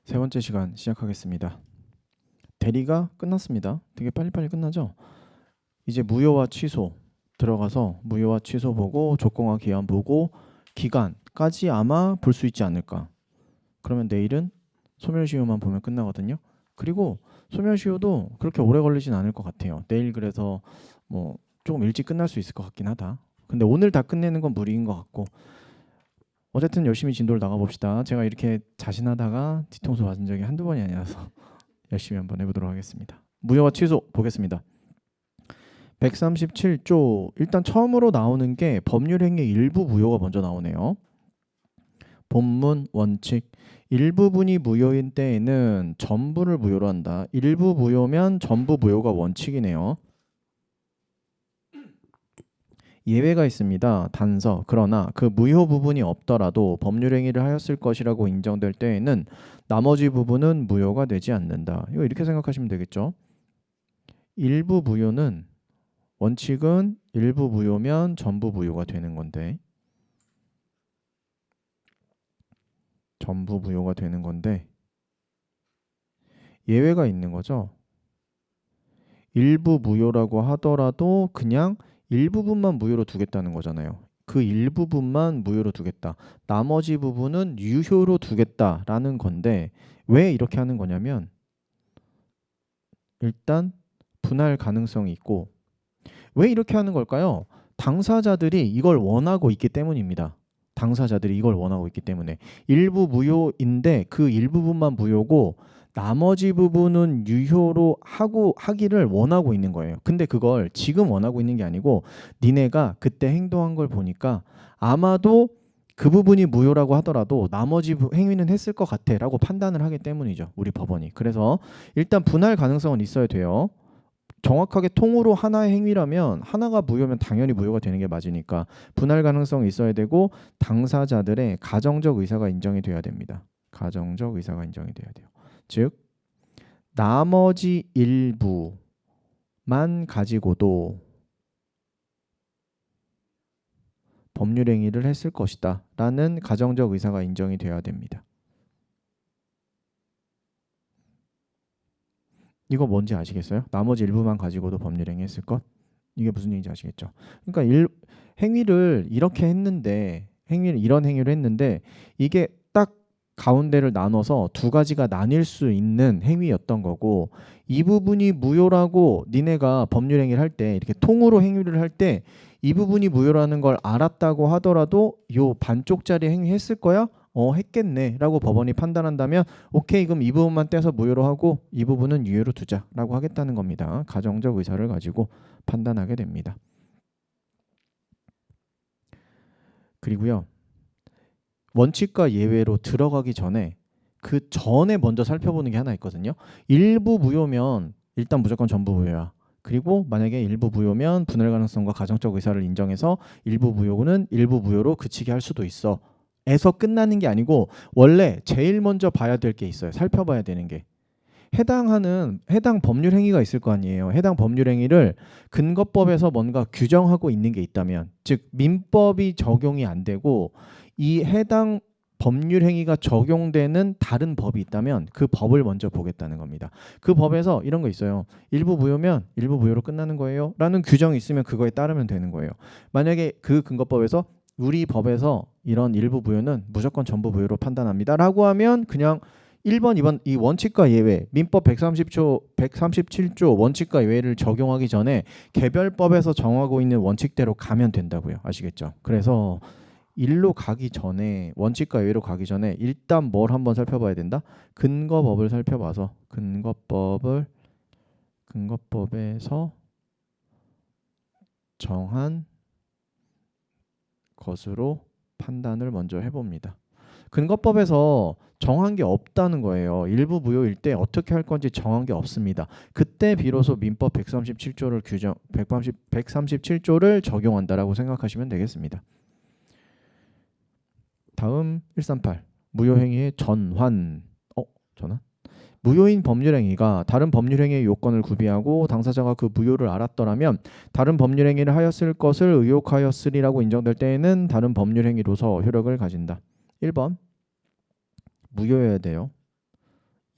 세 번째 시간 시작하겠습니다. 대리가 끝났습니다. 되게 빨리빨리 끝나죠? 이제 무효와 취소 들어가서 무효와 취소 보고 조건과 기한 보고 기간까지 아마 볼 수 있지 않을까. 그러면 내일은 소멸시효만 보면 끝나거든요. 그리고 소멸시효도 그렇게 오래 걸리진 않을 것 같아요. 내일 그래서 뭐 조금 일찍 끝날 수 있을 것 같긴 하다. 근데 오늘 다 끝내는 건 무리인 것 같고 어쨌든 열심히 진도를 나가봅시다. 제가 이렇게 자신하다가 뒤통수 맞은 적이 한두 번이 아니라서 열심히 한번 해보도록 하겠습니다. 무효와 취소 보겠습니다. 137조 일단 처음으로 나오는 게 법률행위 일부 무효가 먼저 나오네요. 본문 원칙 일부분이 무효인 때에는 전부를 무효로 한다. 일부 무효면 전부 무효가 원칙이네요. 예외가 있습니다. 단서 그러나 그 무효 부분이 없더라도 법률행위를 하였을 것이라고 인정될 때에는 나머지 부분은 무효가 되지 않는다. 이거 이렇게 생각하시면 되겠죠. 일부 무효는 원칙은 일부 무효면 전부 무효가 되는 건데 전부 무효가 되는 건데 예외가 있는 거죠. 일부 무효라고 하더라도 그냥 일부분만 무효로 두겠다는 거잖아요. 그 일부분만 무효로 두겠다. 나머지 부분은 유효로 두겠다라는 건데 왜 이렇게 하는 거냐면 일단 분할 가능성이 있고 왜 이렇게 하는 걸까요? 당사자들이 이걸 원하고 있기 때문입니다. 당사자들이 이걸 원하고 있기 때문에 일부 무효인데 그 일부분만 무효고 나머지 부분은 유효로 하기를 원하고 있는 거예요. 근데 그걸 지금 원하고 있는 게 아니고 니네가 그때 행동한 걸 보니까 아마도 그 부분이 무효라고 하더라도 나머지 행위는 했을 것 같아 라고 판단을 하기 때문이죠. 우리 법원이. 그래서 일단 분할 가능성은 있어야 돼요. 정확하게 통으로 하나의 행위라면 하나가 무효면 당연히 무효가 되는 게 맞으니까 분할 가능성이 있어야 되고 당사자들의 가정적 의사가 인정이 돼야 됩니다. 가정적 의사가 인정이 돼야 돼요. 즉 나머지 일부만 가지고도 법률행위를 했을 것이다 라는 가정적 의사가 인정이 돼야 됩니다. 이거 뭔지 아시겠어요? 나머지 일부만 가지고도 법률행위 했을 것? 이게 무슨 얘기인지 아시겠죠? 그러니까 행위를 이렇게 했는데 이런 행위를 했는데 이게 딱 가운데를 나눠서 두 가지가 나뉠 수 있는 행위였던 거고 이 부분이 무효라고 니네가 법률 행위를 할 때 이렇게 통으로 행위를 할 때 이 부분이 무효라는 걸 알았다고 하더라도 요 반쪽짜리 행위 했을 거야? 했겠네 라고 법원이 판단한다면 오케이 그럼 이 부분만 떼서 무효로 하고 이 부분은 유효로 두자라고 하겠다는 겁니다. 가정적 의사를 가지고 판단하게 됩니다. 그리고요. 원칙과 예외로 들어가기 전에 그 전에 먼저 살펴보는 게 하나 있거든요. 일부 무효면 일단 무조건 전부 무효야. 그리고 만약에 일부 무효면 분할 가능성과 가정적 의사를 인정해서 일부 무효는 일부 무효로 그치게 할 수도 있어. 에서 끝나는 게 아니고 원래 제일 먼저 봐야 될 게 있어요. 살펴봐야 되는 게. 해당 법률 행위가 있을 거 아니에요. 해당 법률 행위를 근거법에서 뭔가 규정하고 있는 게 있다면, 즉 민법이 적용이 안 되고 이 해당 법률 행위가 적용되는 다른 법이 있다면 그 법을 먼저 보겠다는 겁니다. 그 법에서 이런 거 있어요. 일부 무효면 일부 무효로 끝나는 거예요. 라는 규정이 있으면 그거에 따르면 되는 거예요. 만약에 그 근거법에서 우리 법에서 이런 일부 무효는 무조건 전부 무효로 판단합니다. 라고 하면 그냥 1번, 2번 이 원칙과 예외, 민법 137조 원칙과 예외를 적용하기 전에 개별법에서 정하고 있는 원칙대로 가면 된다고요. 아시겠죠? 그래서 일로 가기 전에 원칙과 예외로 가기 전에 일단 뭘 한번 살펴봐야 된다? 근거법을 살펴봐서 근거법에서 정한 것으로 판단을 먼저 해봅니다. 근거법에서 정한 게 없다는 거예요. 일부 무효일 때 어떻게 할 건지 정한 게 없습니다. 그때 비로소 민법 137조를 적용한다라고 생각하시면 되겠습니다. 다음 138 무효행위의 전환. 전환? 무효인 법률행위가 다른 법률행위의 요건을 구비하고 당사자가 그 무효를 알았더라면 다른 법률행위를 하였을 것을 의혹하였으리라고 인정될 때에는 다른 법률행위로서 효력을 가진다. 1번 무효여야 돼요.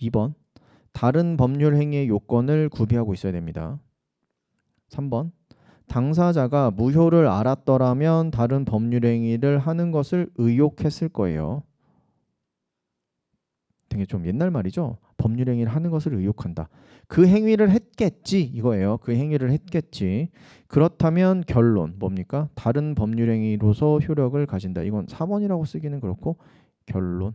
2번 다른 법률 행위의 요건을 구비하고 있어야 됩니다. 3번 당사자가 무효를 알았더라면 다른 법률 행위를 하는 것을 의욕했을 거예요. 되게 좀 옛날 말이죠. 법률 행위를 하는 것을 의욕한다. 그 행위를 했겠지 이거예요. 그 행위를 했겠지. 그렇다면 결론 뭡니까? 다른 법률 행위로서 효력을 가진다. 이건 4번이라고 쓰기는 그렇고 결론.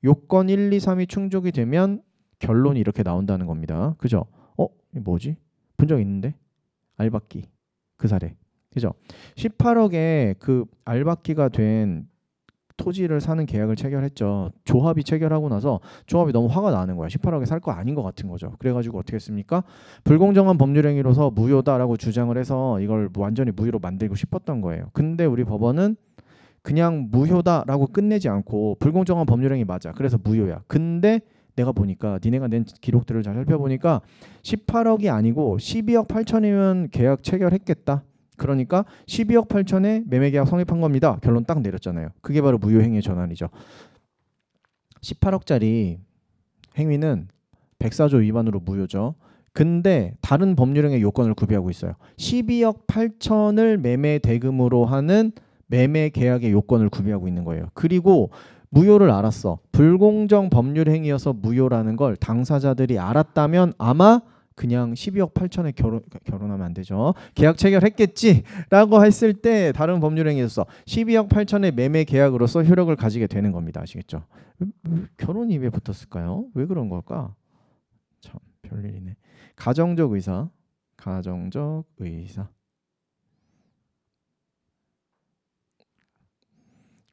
요건 1, 2, 3이 충족이 되면 결론이 이렇게 나온다는 겁니다. 그죠? 이게 뭐지? 본 적 있는데? 알박기 그 사례. 그죠? 18억에 그 알박기가 된 토지를 사는 계약을 체결했죠. 조합이 체결하고 나서 조합이 너무 화가 나는 거야. 18억에 살 거 아닌 것 같은 거죠. 그래가지고 어떻게 했습니까? 불공정한 법률 행위로서 무효다라고 주장을 해서 이걸 완전히 무효로 만들고 싶었던 거예요. 근데 우리 법원은 그냥 무효다라고 끝내지 않고 불공정한 법률 행위 맞아. 그래서 무효야. 근데 내가 보니까 니네가 낸 기록들을 잘 살펴보니까 18억이 아니고 12억 8천이면 계약 체결했겠다. 그러니까 12억 8천에 매매계약 성립한 겁니다. 결론 딱 내렸잖아요. 그게 바로 무효행위의 전환이죠. 18억짜리 행위는 104조 위반으로 무효죠. 근데 다른 법률행위 요건을 구비하고 있어요. 12억 8천을 매매 대금으로 하는 매매 계약의 요건을 구비하고 있는 거예요. 그리고 무효를 알았어. 불공정 법률 행위여서 무효라는 걸 당사자들이 알았다면 아마 그냥 12억 8천에 결혼하면 안 되죠. 계약 체결했겠지라고 했을 때 다른 법률 행위였어. 12억 8천의 매매 계약으로서 효력을 가지게 되는 겁니다. 아시겠죠? 결혼이 왜 붙었을까요? 왜 그런 걸까? 참 별일이네. 가정적 의사. 가정적 의사.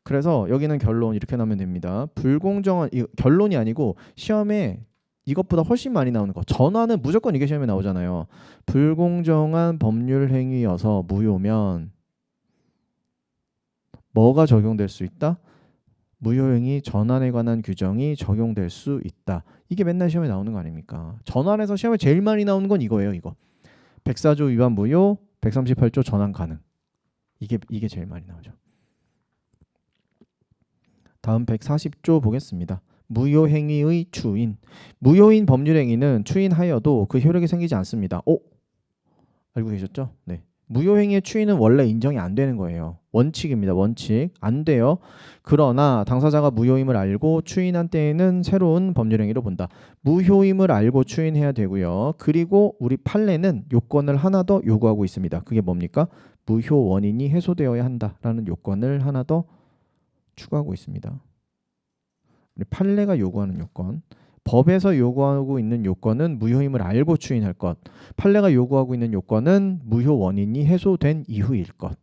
그래서 여기는 결론 이렇게 나오면 됩니다. 불공정한 결론이 아니고 시험에 이것보다 훨씬 많이 나오는 거. 전환은 무조건 이게 시험에 나오잖아요. 불공정한 법률 행위여서 무효면 뭐가 적용될 수 있다? 무효행위 전환에 관한 규정이 적용될 수 있다. 이게 맨날 시험에 나오는 거 아닙니까? 전환에서 시험에 제일 많이 나오는 건 이거예요. 이거. 104조 위반 무효, 138조 전환 가능. 이게 제일 많이 나오죠. 다음 140조 보겠습니다. 무효행위의 추인. 무효인 법률행위는 추인하여도 그 효력이 생기지 않습니다. 알고 계셨죠? 네. 무효행위의 추인은 원래 인정이 안 되는 거예요. 원칙입니다. 원칙. 안 돼요. 그러나 당사자가 무효임을 알고 추인한 때에는 새로운 법률행위로 본다. 무효임을 알고 추인해야 되고요. 그리고 우리 판례는 요건을 하나 더 요구하고 있습니다. 그게 뭡니까? 무효 원인이 해소되어야 한다라는 요건을 하나 더 추가하고 있습니다. 우리 판례가 요구하는 요건, 법에서 요구하고 있는 요건은 무효임을 알고 추인할 것, 판례가 요구하고 있는 요건은 무효 원인이 해소된 이후일 것.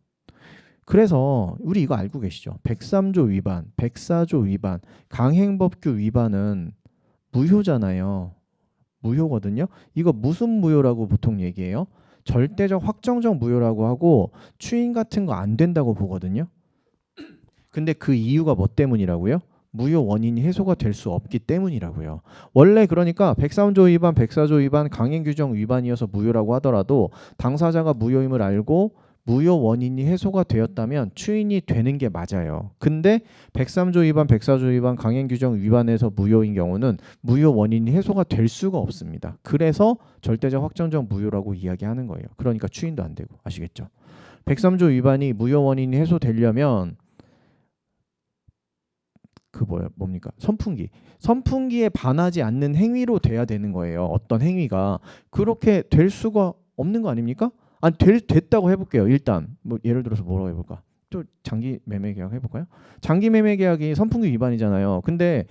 그래서 우리 이거 알고 계시죠? 103조 위반, 104조 위반, 강행법규 위반은 무효잖아요. 무효거든요. 이거 무슨 무효라고 보통 얘기해요? 절대적 확정적 무효라고 하고 추인 같은 거 안 된다고 보거든요. 근데 그 이유가 뭐 때문이라고요? 무효 원인이 해소가 될 수 없기 때문이라고요. 원래 그러니까 103조 위반, 104조 위반, 강행규정 위반이어서 무효라고 하더라도 당사자가 무효임을 알고 무효 원인이 해소가 되었다면 추인이 되는 게 맞아요. 근데 103조 위반, 104조 위반, 강행규정 위반에서 무효인 경우는 무효 원인이 해소가 될 수가 없습니다. 그래서 절대적 확정적 무효라고 이야기하는 거예요. 그러니까 추인도 안 되고. 아시겠죠? 103조 위반이 무효 원인이 해소되려면 뭡니까? 선풍기에 반하지 않는 행위로 돼야 되는 거예요. 어떤 행위가. 그렇게 될 수가 없는 거 아닙니까? 아니 됐다고 해볼게요. 일단 뭐 예를 들어서 뭐라고 해볼까? 또 장기 매매 계약 해볼까요? 장기 매매 계약이 선풍기 위반이잖아요. 근데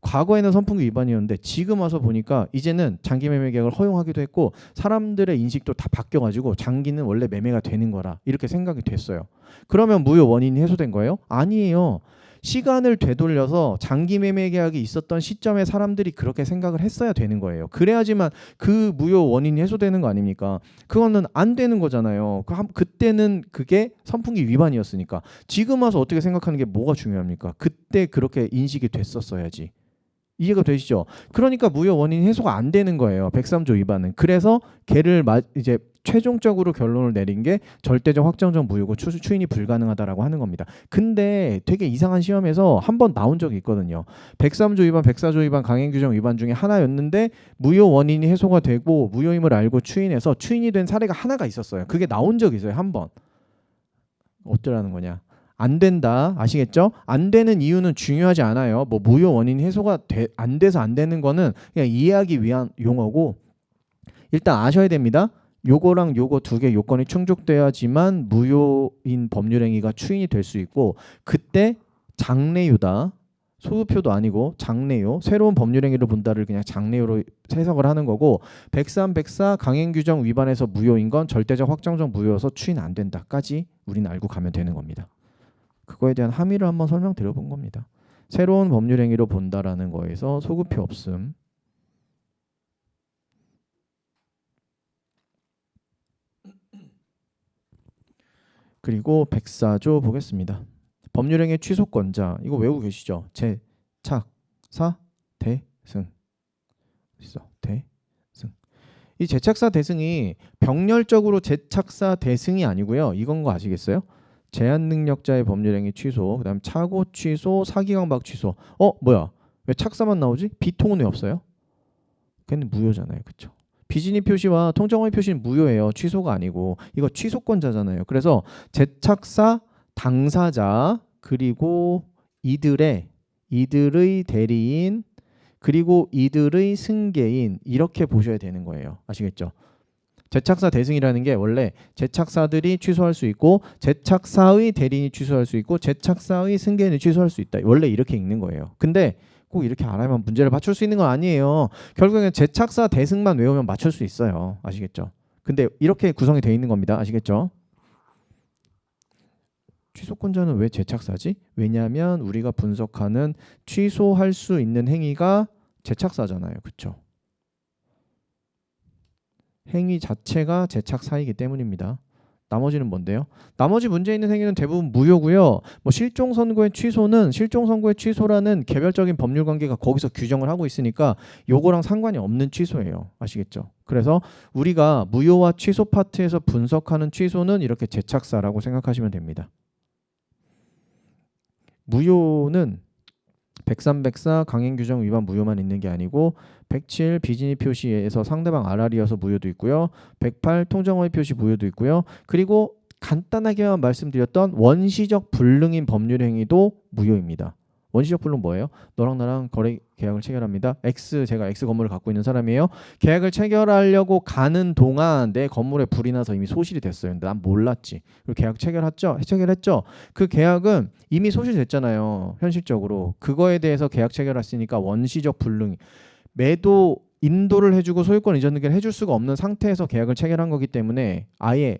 과거에는 선풍기 위반이었는데 지금 와서 보니까 이제는 장기 매매 계약을 허용하기도 했고 사람들의 인식도 다 바뀌어가지고 장기는 원래 매매가 되는 거라 이렇게 생각이 됐어요. 그러면 무효 원인이 해소된 거예요? 아니에요. 시간을 되돌려서 장기 매매 계약이 있었던 시점에 사람들이 그렇게 생각을 했어야 되는 거예요. 그래야지만 그 무효 원인이 해소되는 거 아닙니까? 그거는 안 되는 거잖아요. 그때는 그게 선풍기 위반이었으니까. 지금 와서 어떻게 생각하는 게 뭐가 중요합니까? 그때 그렇게 인식이 됐었어야지. 이해가 되시죠? 그러니까 무효 원인 해소가 안 되는 거예요. 103조 위반은. 그래서 걔를 이제 최종적으로 결론을 내린 게 절대적 확정적 무효고 추인이 불가능하다라고 하는 겁니다. 근데 되게 이상한 시험에서 한 번 나온 적이 있거든요. 103조 위반, 104조 위반, 강행규정 위반 중에 하나였는데 무효 원인이 해소가 되고 무효임을 알고 추인해서 추인이 된 사례가 하나가 있었어요. 그게 나온 적이 있어요. 한 번. 어쩌라는 거냐? 안 된다. 아시겠죠? 안 되는 이유는 중요하지 않아요. 뭐 무효 원인 해소가 안 돼서 안 되는 거는 그냥 이해하기 위한 용어고 일단 아셔야 됩니다. 요거랑 요거 두 개 요건이 충족돼야지만 무효인 법률행위가 추인이 될 수 있고 그때 장래유다. 소급표도 아니고 장래요. 새로운 법률행위를 본다를 그냥 장래요로 해석을 하는 거고 103, 104 강행규정 위반해서 무효인 건 절대적 확정적 무효여서 추인 안 된다까지 우리는 알고 가면 되는 겁니다. 그거에 대한 함의를 한번 설명드려 본 겁니다. 새로운 법률행위로 본다라는 거에서 소급표 없음. 그리고 104조 보겠습니다. 법률행위 취소권자. 이거 외우고 계시죠? 제착사 대승. 있어. 대승. 이 제착사 대승이 병렬적으로 제착사 대승이 아니고요. 이건 거 아시겠어요? 제한 능력자의 법률행위 취소, 그다음 차고 취소, 사기강박 취소. 뭐야? 왜 착사만 나오지? 비통은 왜 없어요? 걔는 무효잖아요, 그렇죠? 비진입 표시와 통정허위 표시는 무효예요. 취소가 아니고 이거 취소권자잖아요. 그래서 제착사 당사자 그리고 이들의 대리인 그리고 이들의 승계인 이렇게 보셔야 되는 거예요. 아시겠죠? 제착사 대승이라는 게 원래 제착사들이 취소할 수 있고 제착사의 대리인이 취소할 수 있고 제착사의 승계인이 취소할 수 있다. 원래 이렇게 읽는 거예요. 근데 꼭 이렇게 알아야만 문제를 맞출 수 있는 건 아니에요. 결국에는 제착사 대승만 외우면 맞출 수 있어요. 아시겠죠? 근데 이렇게 구성이 되어 있는 겁니다. 아시겠죠? 취소권자는 왜 제착사지? 왜냐하면 우리가 분석하는 취소할 수 있는 행위가 제착사잖아요. 그렇죠? 행위 자체가 제착사이기 때문입니다. 나머지는 뭔데요? 나머지 문제 있는 행위는 대부분 무효고요. 뭐 실종 선고의 취소는 실종 선고의 취소라는 개별적인 법률 관계가 거기서 규정을 하고 있으니까 요거랑 상관이 없는 취소예요. 아시겠죠? 그래서 우리가 무효와 취소 파트에서 분석하는 취소는 이렇게 제착사라고 생각하시면 됩니다. 무효는 103, 104 강행규정 위반 무효만 있는 게 아니고 107 비진입 표시에서 상대방 RR이어서 무효도 있고요. 108 통정허위 표시 무효도 있고요. 그리고 간단하게만 말씀드렸던 원시적 불능인 법률 행위도 무효입니다. 원시적 불능 뭐예요? 너랑 나랑 거래 계약을 체결합니다. 제가 X 건물을 갖고 있는 사람이에요. 계약을 체결하려고 가는 동안 내 건물에 불이 나서 이미 소실이 됐어요. 근데 난 몰랐지. 그리고 계약 체결했죠. 그 계약은 이미 소실됐잖아요. 현실적으로. 그거에 대해서 계약 체결했으니까 원시적 불능. 매도 인도를 해주고 소유권 이전 등기를 해줄 수가 없는 상태에서 계약을 체결한 거기 때문에 아예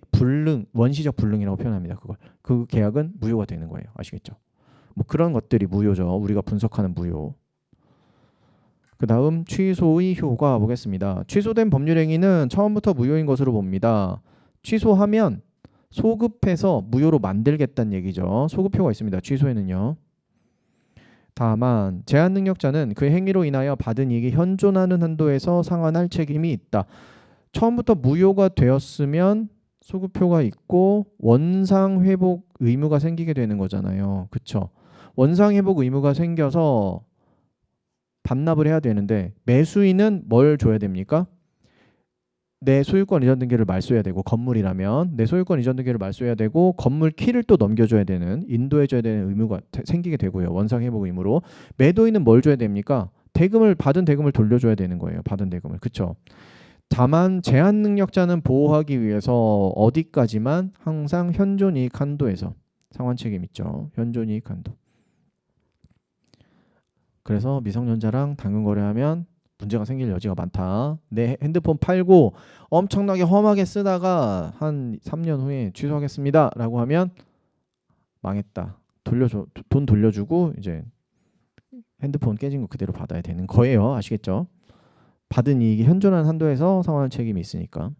원시적 불능이라고 표현합니다. 그걸. 그 계약은 무효가 되는 거예요. 아시겠죠? 뭐 그런 것들이 무효죠. 우리가 분석하는 무효. 그 다음 취소의 효과 보겠습니다. 취소된 법률행위는 처음부터 무효인 것으로 봅니다. 취소하면 소급해서 무효로 만들겠다는 얘기죠. 소급효가 있습니다. 취소에는요. 다만 제한 능력자는 그 행위로 인하여 받은 이익이 현존하는 한도에서 상환할 책임이 있다. 처음부터 무효가 되었으면 소급효가 있고 원상 회복 의무가 생기게 되는 거잖아요. 그쵸? 원상 회복 의무가 생겨서 반납을 해야 되는데 매수인은 뭘 줘야 됩니까? 내 소유권 이전 등기를 말소해야 되고 건물이라면 내 소유권 이전 등기를 말소해야 되고 건물 키를 또 넘겨줘야 되는 인도해줘야 되는 의무가 생기게 되고요. 원상 회복 의무로. 매도인은 뭘 줘야 됩니까? 받은 대금을 돌려줘야 되는 거예요. 받은 대금을. 그쵸? 다만 제한 능력자는 보호하기 위해서 어디까지만 항상 현존이익 한도에서 상환 책임 있죠. 현존이익 한도. 그래서 미성년자랑 당근 거래하면 문제가 생길 여지가 많다. 내 핸드폰 팔고 엄청나게 험하게 쓰다가 한 3년 후에 취소하겠습니다 라고 하면 망했다. 돈 돌려주고 이제 핸드폰 깨진 거 그대로 받아야 되는 거예요. 아시겠죠? 받은 이익이 현존한 한도에서 상환할 책임이 있으니까.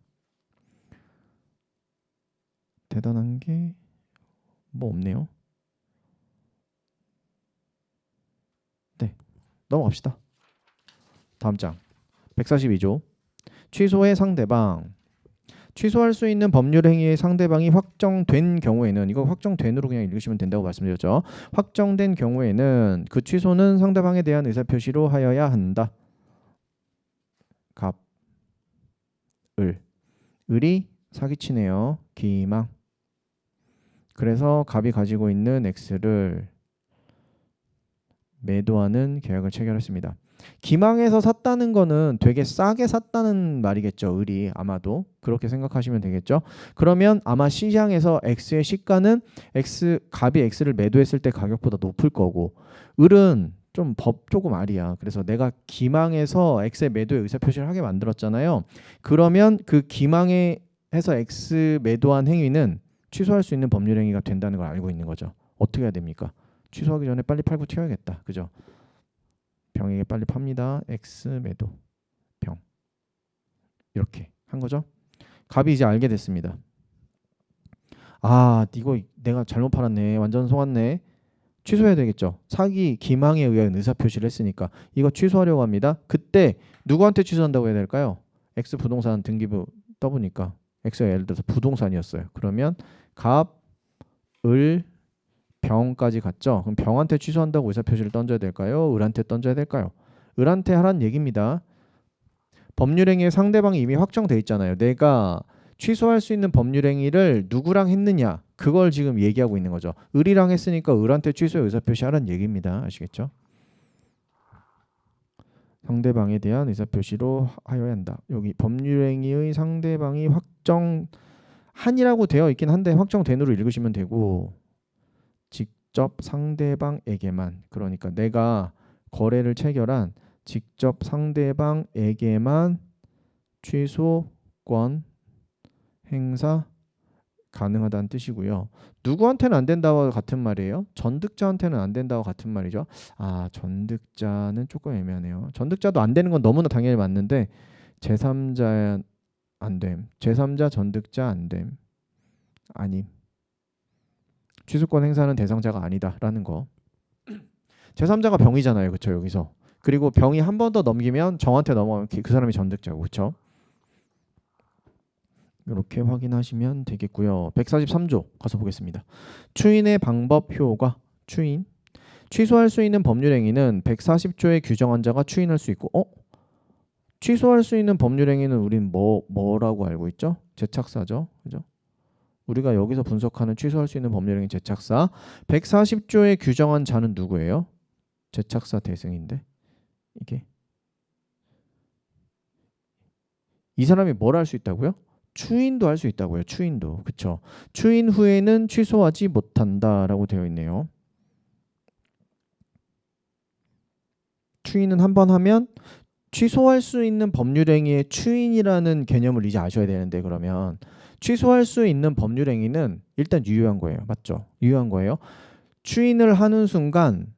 대단한 게 뭐 없네요. 네, 넘어갑시다. 다음 장 142조. 취소의 상대방. 취소할 수 있는 법률 행위의 상대방이 확정된 경우에는, 이거 확정된으로 그냥 읽으시면 된다고 말씀드렸죠. 확정된 경우에는 그 취소는 상대방에 대한 의사표시로 하여야 한다. 갑, 을. 을이 사기치네요. 기망. 그래서 갑이 가지고 있는 X를 매도하는 계약을 체결했습니다. 기망에서 샀다는 거는 되게 싸게 샀다는 말이겠죠. 을이 아마도 그렇게 생각하시면 되겠죠. 그러면 아마 시장에서 X의 시가는 갑이 X를 매도했을 때 가격보다 높을 거고, 을은 좀 법 조금 아리야. 그래서 내가 기망에서 X의 매도의 의사표시를 하게 만들었잖아요. 그러면 그 기망에 해서 X 매도한 행위는 취소할 수 있는 법률 행위가 된다는 걸 알고 있는 거죠. 어떻게 해야 됩니까? 취소하기 전에 빨리 팔고 튀어야겠다. 그죠? 병에게 빨리 팝니다. X 매도 병. 이렇게 한 거죠. 갑이 이제 알게 됐습니다. 아, 이거 내가 잘못 팔았네. 완전 속았네. 취소해야 되겠죠. 사기 기망에 의한 의사표시를 했으니까 이거 취소하려고 합니다. 그때 누구한테 취소한다고 해야 될까요? X 부동산 등기부 떠보니까 X가 예를 들어서 부동산이었어요. 그러면 갑, 을, 병까지 갔죠. 그럼 병한테 취소한다고 의사표시를 던져야 될까요? 을한테 던져야 될까요? 을한테 하란 얘기입니다. 법률행위의 상대방이 이미 확정돼 있잖아요. 내가 취소할 수 있는 법률행위를 누구랑 했느냐, 그걸 지금 얘기하고 있는 거죠. 을이랑 했으니까 을한테 취소의 의사표시 하란 얘기입니다. 아시겠죠? 상대방에 대한 의사표시로 하여야 한다. 여기 법률행위의 상대방이 확정한이라고 되어 있긴 한데 확정된으로 읽으시면 되고, 직접 상대방에게만, 그러니까 내가 거래를 체결한 직접 상대방에게만 취소권 행사 가능하다는 뜻이고요. 누구한테는 안 된다와 같은 말이에요. 전득자한테는 안 된다와 같은 말이죠. 아, 전득자는 조금 애매하네요. 전득자도 안 되는 건 너무나 당연히 맞는데 제3자 안 됨. 제3자 전득자 안 됨. 아님. 취소권 행사는 대상자가 아니다라는 거. 제3자가 병이잖아요. 그렇죠? 여기서. 그리고 병이 한 번 더 넘기면 정한테 넘어가면 그 사람이 전득자고. 그렇죠? 이렇게 확인하시면 되겠고요. 143조 가서 보겠습니다. 추인의 방법 효과. 추인. 취소할 수 있는 법률행위는 140조에 규정한 자가 추인할 수 있고, 취소할 수 있는 법률행위는 우린 뭐라고 알고 있죠? 제착사죠. 그죠? 우리가 여기서 분석하는 취소할 수 있는 법률행위 제착사. 140조에 규정한 자는 누구예요? 제착사 대승인데 이게 이 사람이 뭘 할 수 있다고요? 추인도 할 수 있다고요. 추인도. 그쵸? 추인 후에는 취소하지 못한다라고 되어 있네요. 추인은 한 번 하면 취소할 수 있는 법률행위의 추인이라는 개념을 이제 아셔야 되는데, 그러면 취소할 수 있는 법률행위는 일단 유효한 거예요. 맞죠? 유효한 거예요. 추인을 하는 순간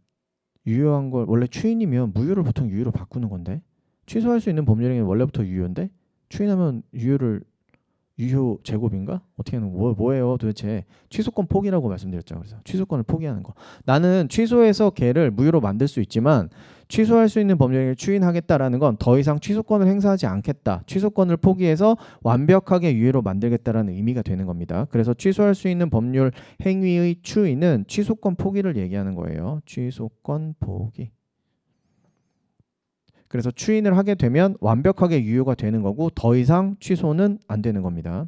유효한 걸, 원래 추인이면 무효를 보통 유효로 바꾸는 건데, 취소할 수 있는 법률행위는 원래부터 유효인데 추인하면 유효 제곱인가? 어떻게 하는 거? 뭐예요 도대체? 취소권 포기라고 말씀드렸죠. 그래서 취소권을 포기하는 거. 나는 취소해서 걔를 무효로 만들 수 있지만 취소할 수 있는 법률행위를 추인하겠다라는 건 더 이상 취소권을 행사하지 않겠다. 취소권을 포기해서 완벽하게 유효로 만들겠다라는 의미가 되는 겁니다. 그래서 취소할 수 있는 법률 행위의 추인은 취소권 포기를 얘기하는 거예요. 취소권 포기. 그래서 추인을 하게 되면 완벽하게 유효가 되는 거고 더 이상 취소는 안 되는 겁니다.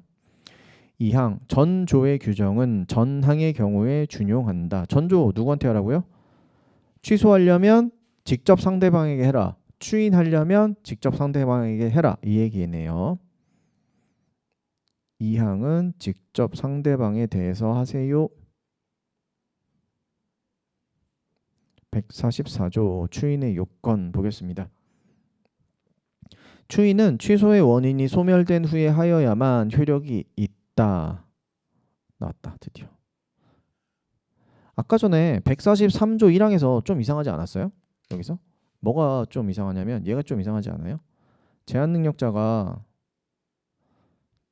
2항 전조의 규정은 전항의 경우에 준용한다. 전조 누구한테 하라고요? 취소하려면 직접 상대방에게 해라. 추인하려면 직접 상대방에게 해라. 이 얘기네요. 2항은 직접 상대방에 대해서 하세요. 144조 추인의 요건 보겠습니다. 추인은 취소의 원인이 소멸된 후에 하여야만 효력이 있다. 나왔다. 드디어. 아까 전에 143조 1항에서 좀 이상하지 않았어요? 여기서? 뭐가 좀 이상하냐면 얘가 좀 이상하지 않아요? 제한능력자가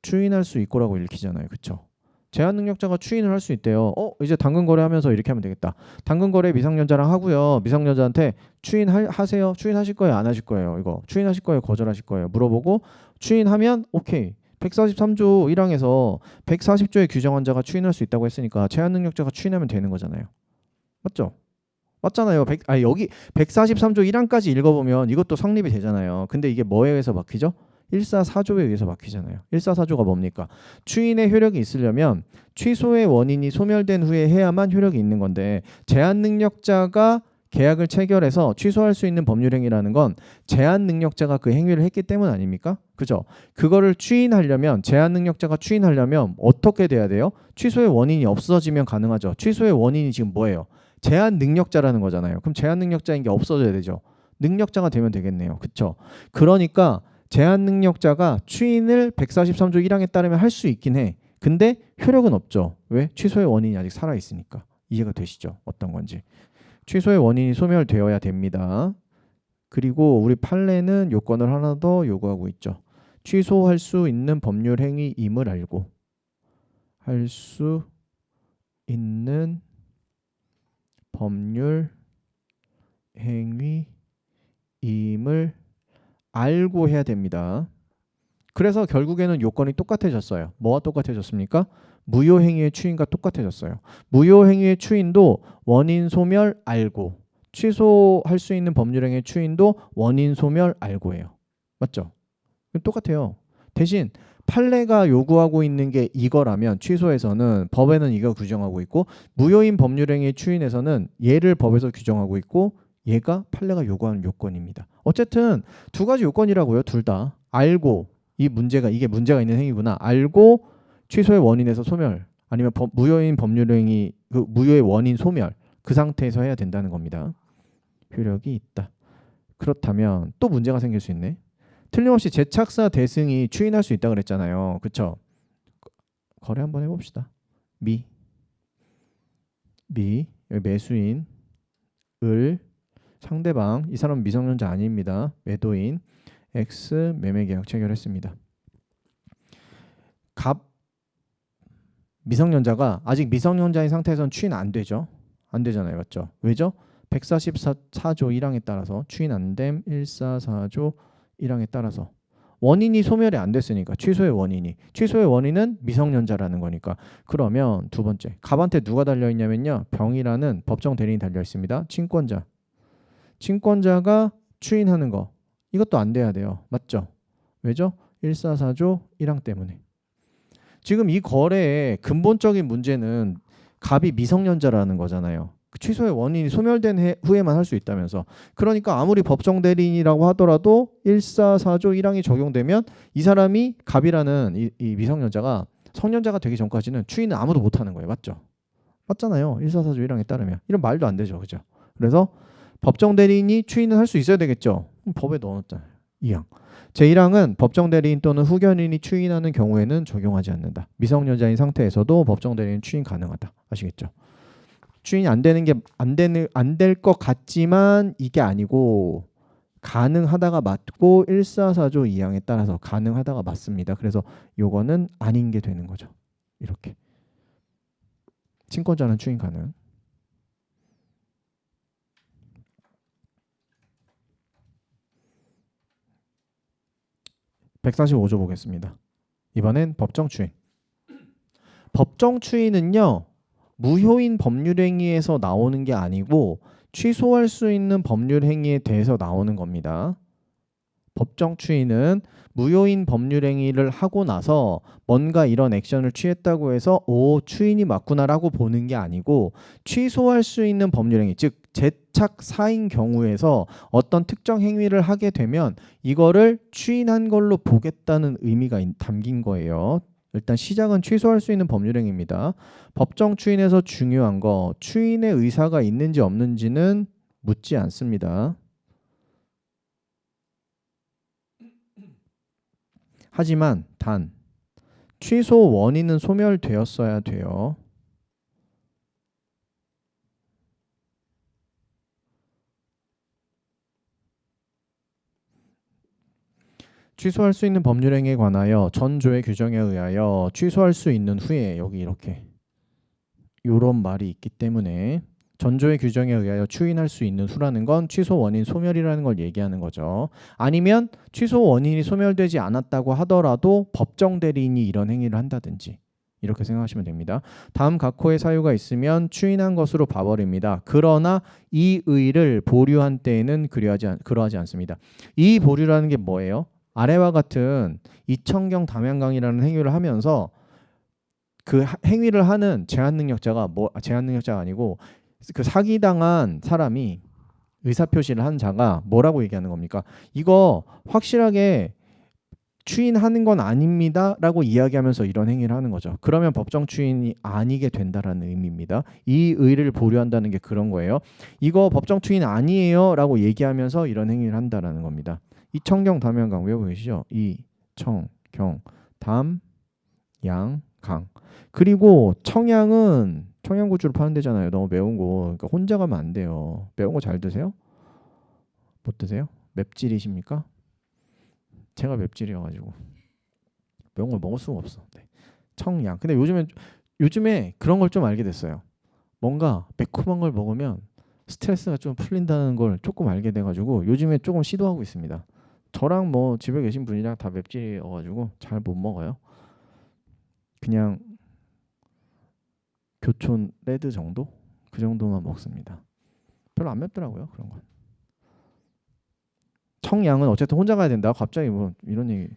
추인할 수 있고라고 읽히잖아요. 그쵸? 제한 능력자가 추인을 할 수 있대요. 이제 당근 거래하면서 이렇게 하면 되겠다. 당근 거래 미성년자랑 하고요. 미성년자한테 추인하세요. 추인하실 거예요? 안 하실 거예요? 이거 추인하실 거예요? 거절하실 거예요? 물어보고 추인하면 오케이. 143조 1항에서 140조의 규정한 자가 추인할 수 있다고 했으니까 제한 능력자가 추인하면 되는 거잖아요. 맞죠? 맞잖아요. 여기 143조 1항까지 읽어보면 이것도 성립이 되잖아요. 근데 이게 뭐에 의해서 막히죠? 144조에 의해서 막히잖아요. 144조가 뭡니까? 추인의 효력이 있으려면 취소의 원인이 소멸된 후에 해야만 효력이 있는 건데 제한 능력자가 계약을 체결해서 취소할 수 있는 법률행위라는 건 제한 능력자가 그 행위를 했기 때문 아닙니까? 그죠? 그거를 추인하려면 제한 능력자가 추인하려면 어떻게 돼야 돼요? 취소의 원인이 없어지면 가능하죠. 취소의 원인이 지금 뭐예요? 제한 능력자라는 거잖아요. 그럼 제한 능력자인 게 없어져야 되죠. 능력자가 되면 되겠네요. 그쵸? 그러니까 제한 능력자가 추인을 143조 1항에 따르면 할 수 있긴 해. 근데 효력은 없죠. 왜? 취소의 원인이 아직 살아있으니까. 이해가 되시죠? 어떤 건지. 취소의 원인이 소멸되어야 됩니다. 그리고 우리 판례는 요건을 하나 더 요구하고 있죠. 취소할 수 있는 법률 행위임을 알고 할 수 있는 법률 행위임을 알고 해야 됩니다. 그래서 결국에는 요건이 똑같아졌어요. 뭐와 똑같아졌습니까? 무효행위의 추인과 똑같아졌어요. 무효행위의 추인도 원인 소멸 알고, 취소할 수 있는 법률행위의 추인도 원인 소멸 알고예요. 맞죠? 똑같아요. 대신 판례가 요구하고 있는 게 이거라면 취소에서는 법에는 이거 규정하고 있고 무효인 법률행위의 추인에서는 얘를 법에서 규정하고 있고 얘가 판례가 요구하는 요건입니다. 어쨌든 두 가지 요건이라고요. 둘 다. 알고 이게 문제가 있는 행위구나. 알고 취소의 원인에서 소멸 아니면 무효인 법률행위 그 무효의 원인 소멸 그 상태에서 해야 된다는 겁니다. 효력이 있다. 그렇다면 또 문제가 생길 수 있네. 틀림없이 제착사 대승이 추인할 수 있다고 그랬잖아요. 그쵸? 거래 한번 해봅시다. 미 여기 매수인 을 상대방 이 사람은 미성년자 아닙니다. 매도인 X 매매계약 체결했습니다. 갑 미성년자가 아직 미성년자인 상태에서는 추인 안 되죠. 안 되잖아요. 맞죠? 왜죠? 144조 1항에 따라서 추인 안 됨 144조 1항에 따라서 원인이 소멸이 안 됐으니까 취소의 원인은 미성년자라는 거니까 그러면 두 번째 갑한테 누가 달려있냐면요. 병이라는 법정 대리인이 달려있습니다. 친권자가 추인하는 거 이것도 안 돼야 돼요. 맞죠? 왜죠? 144조 1항 때문에 지금 이 거래의 근본적인 문제는 갑이 미성년자라는 거잖아요. 취소의 원인이 소멸된 후에만 할 수 있다면서. 그러니까 아무리 법정 대리인이라고 하더라도 144조 1항이 적용되면 이 사람이 갑이라는 이 미성년자가 성년자가 되기 전까지는 추인은 아무도 못하는 거예요. 맞죠? 맞잖아요. 144조 1항에 따르면. 이런 말도 안 되죠. 그죠? 그래서 법정 대리인이 추인을 할 수 있어야 되겠죠. 법에 넣어놨잖아요. 2항. 제1항은 법정 대리인 또는 후견인이 추인하는 경우에는 적용하지 않는다. 미성년자인 상태에서도 법정 대리인 추인 가능하다. 아시겠죠? 추인이 안 될 것 같지만 이게 아니고 가능하다가 맞고 144조 2항에 따라서 가능하다가 맞습니다. 그래서 요거는 아닌 게 되는 거죠. 이렇게. 친권자는 추인 가능. (145조) 보겠습니다. 이번엔 법정 추인. 법정 추인은요. 무효인 법률행위에서 나오는 게 아니고 취소할 수 있는 법률행위에 대해서 나오는 겁니다. 법정 추인은 무효인 법률행위를 하고 나서 뭔가 이런 액션을 취했다고 해서 추인이 맞구나라고 보는 게 아니고 취소할 수 있는 법률행위, 즉 제착사인 경우에서 어떤 특정 행위를 하게 되면 이거를 추인한 걸로 보겠다는 의미가 담긴 거예요. 일단 시작은 취소할 수 있는 법률행위입니다. 법정 추인에서 중요한 거 추인의 의사가 있는지 없는지는 묻지 않습니다. 하지만 단 취소 원인은 소멸되었어야 돼요. 취소할 수 있는 법률행위에 관하여 전조의 규정에 의하여 취소할 수 있는 후에 여기 이렇게 요런 말이 있기 때문에 전조의 규정에 의하여 추인할 수 있는 후라는 건 취소 원인 소멸이라는 걸 얘기하는 거죠. 아니면 취소 원인이 소멸되지 않았다고 하더라도 법정 대리인이 이런 행위를 한다든지 이렇게 생각하시면 됩니다. 다음 각호의 사유가 있으면 추인한 것으로 봐버립니다. 그러나 이 의를 보류한 때에는 그러하지 않습니다. 이 보류라는 게 뭐예요? 아래와 같은 이청경 담양강이라는 행위를 하면서 그 행위를 하는 제한능력자가 제한능력자가 아니고 그 사기당한 사람이 의사표시를 한 자가 뭐라고 얘기하는 겁니까? 이거 확실하게 추인하는 건 아닙니다 라고 이야기하면서 이런 행위를 하는 거죠. 그러면 법정 추인이 아니게 된다라는 의미입니다. 이 의를 보류한다는 게 그런 거예요. 이거 법정 추인 아니에요 라고 얘기하면서 이런 행위를 한다라는 겁니다. 이청경 담양강 외우고 계시죠? 이청경 담양강. 그리고 청양은 청양고추를 파는 데잖아요. 너무 매운 거. 그러니까 혼자 가면 안 돼요. 매운 거 잘 드세요? 못 드세요? 맵찔이십니까? 제가 맵찔이어가지고 매운 걸 먹을 수가 없어. 네. 청양. 근데 요즘에 그런 걸 좀 알게 됐어요. 뭔가 매콤한 걸 먹으면 스트레스가 좀 풀린다는 걸 조금 알게 돼가지고 요즘에 조금 시도하고 있습니다. 저랑 뭐 집에 계신 분이랑 다 맵찔이어가지고 잘 못 먹어요. 그냥 교촌 레드 정도? 그 정도만 먹습니다. 별로 안 맵더라고요. 그런 건. 청양은 어쨌든 혼자 가야 된다. 갑자기 뭐 이런 얘기.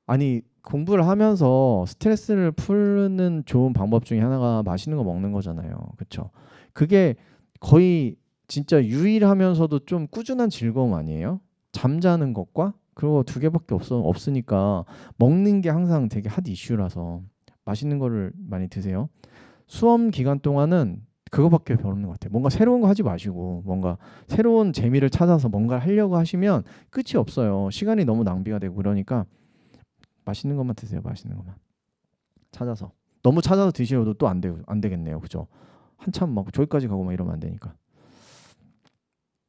아니 공부를 하면서 스트레스를 푸는 좋은 방법 중에 하나가 맛있는 거 먹는 거잖아요. 그렇죠? 그게 거의 진짜 유일하면서도 좀 꾸준한 즐거움 아니에요? 잠자는 것과 그거 두 개밖에 없으니까 먹는 게 항상 되게 핫 이슈라서 맛있는 거를 많이 드세요. 수험 기간 동안은 그거밖에 별 없는 것 같아요. 뭔가 새로운 거 하지 마시고 뭔가 새로운 재미를 찾아서 뭔가를 하려고 하시면 끝이 없어요. 시간이 너무 낭비가 되고 그러니까 맛있는 것만 드세요. 맛있는 것만 찾아서. 너무 찾아서 드시려도 또 안 되겠네요. 그죠? 한참 막 저기까지 가고 막 이러면 안 되니까.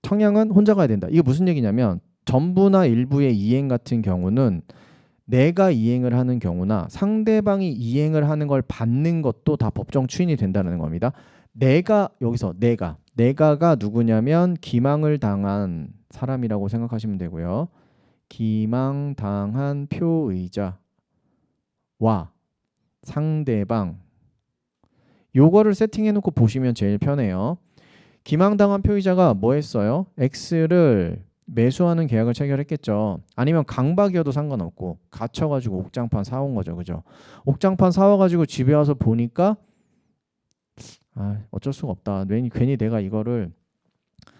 청양은 혼자 가야 된다. 이게 무슨 얘기냐면 전부나 일부의 이행 같은 경우는 내가 이행을 하는 경우나 상대방이 이행을 하는 걸 받는 것도 다 법정 추인이 된다는 겁니다. 여기서 내가가 누구냐면 기망을 당한 사람이라고 생각하시면 되고요. 기망당한 표의자와 상대방 요거를 세팅해 놓고 보시면 제일 편해요. 기망당한 표의자가 뭐 했어요? X를 매수하는 계약을 체결했겠죠. 아니면 강박이어도 상관없고 갇혀가지고 옥장판 사온 거죠. 그죠? 옥장판 사와가지고 집에 와서 보니까 어쩔 수가 없다. 괜히 내가 이거를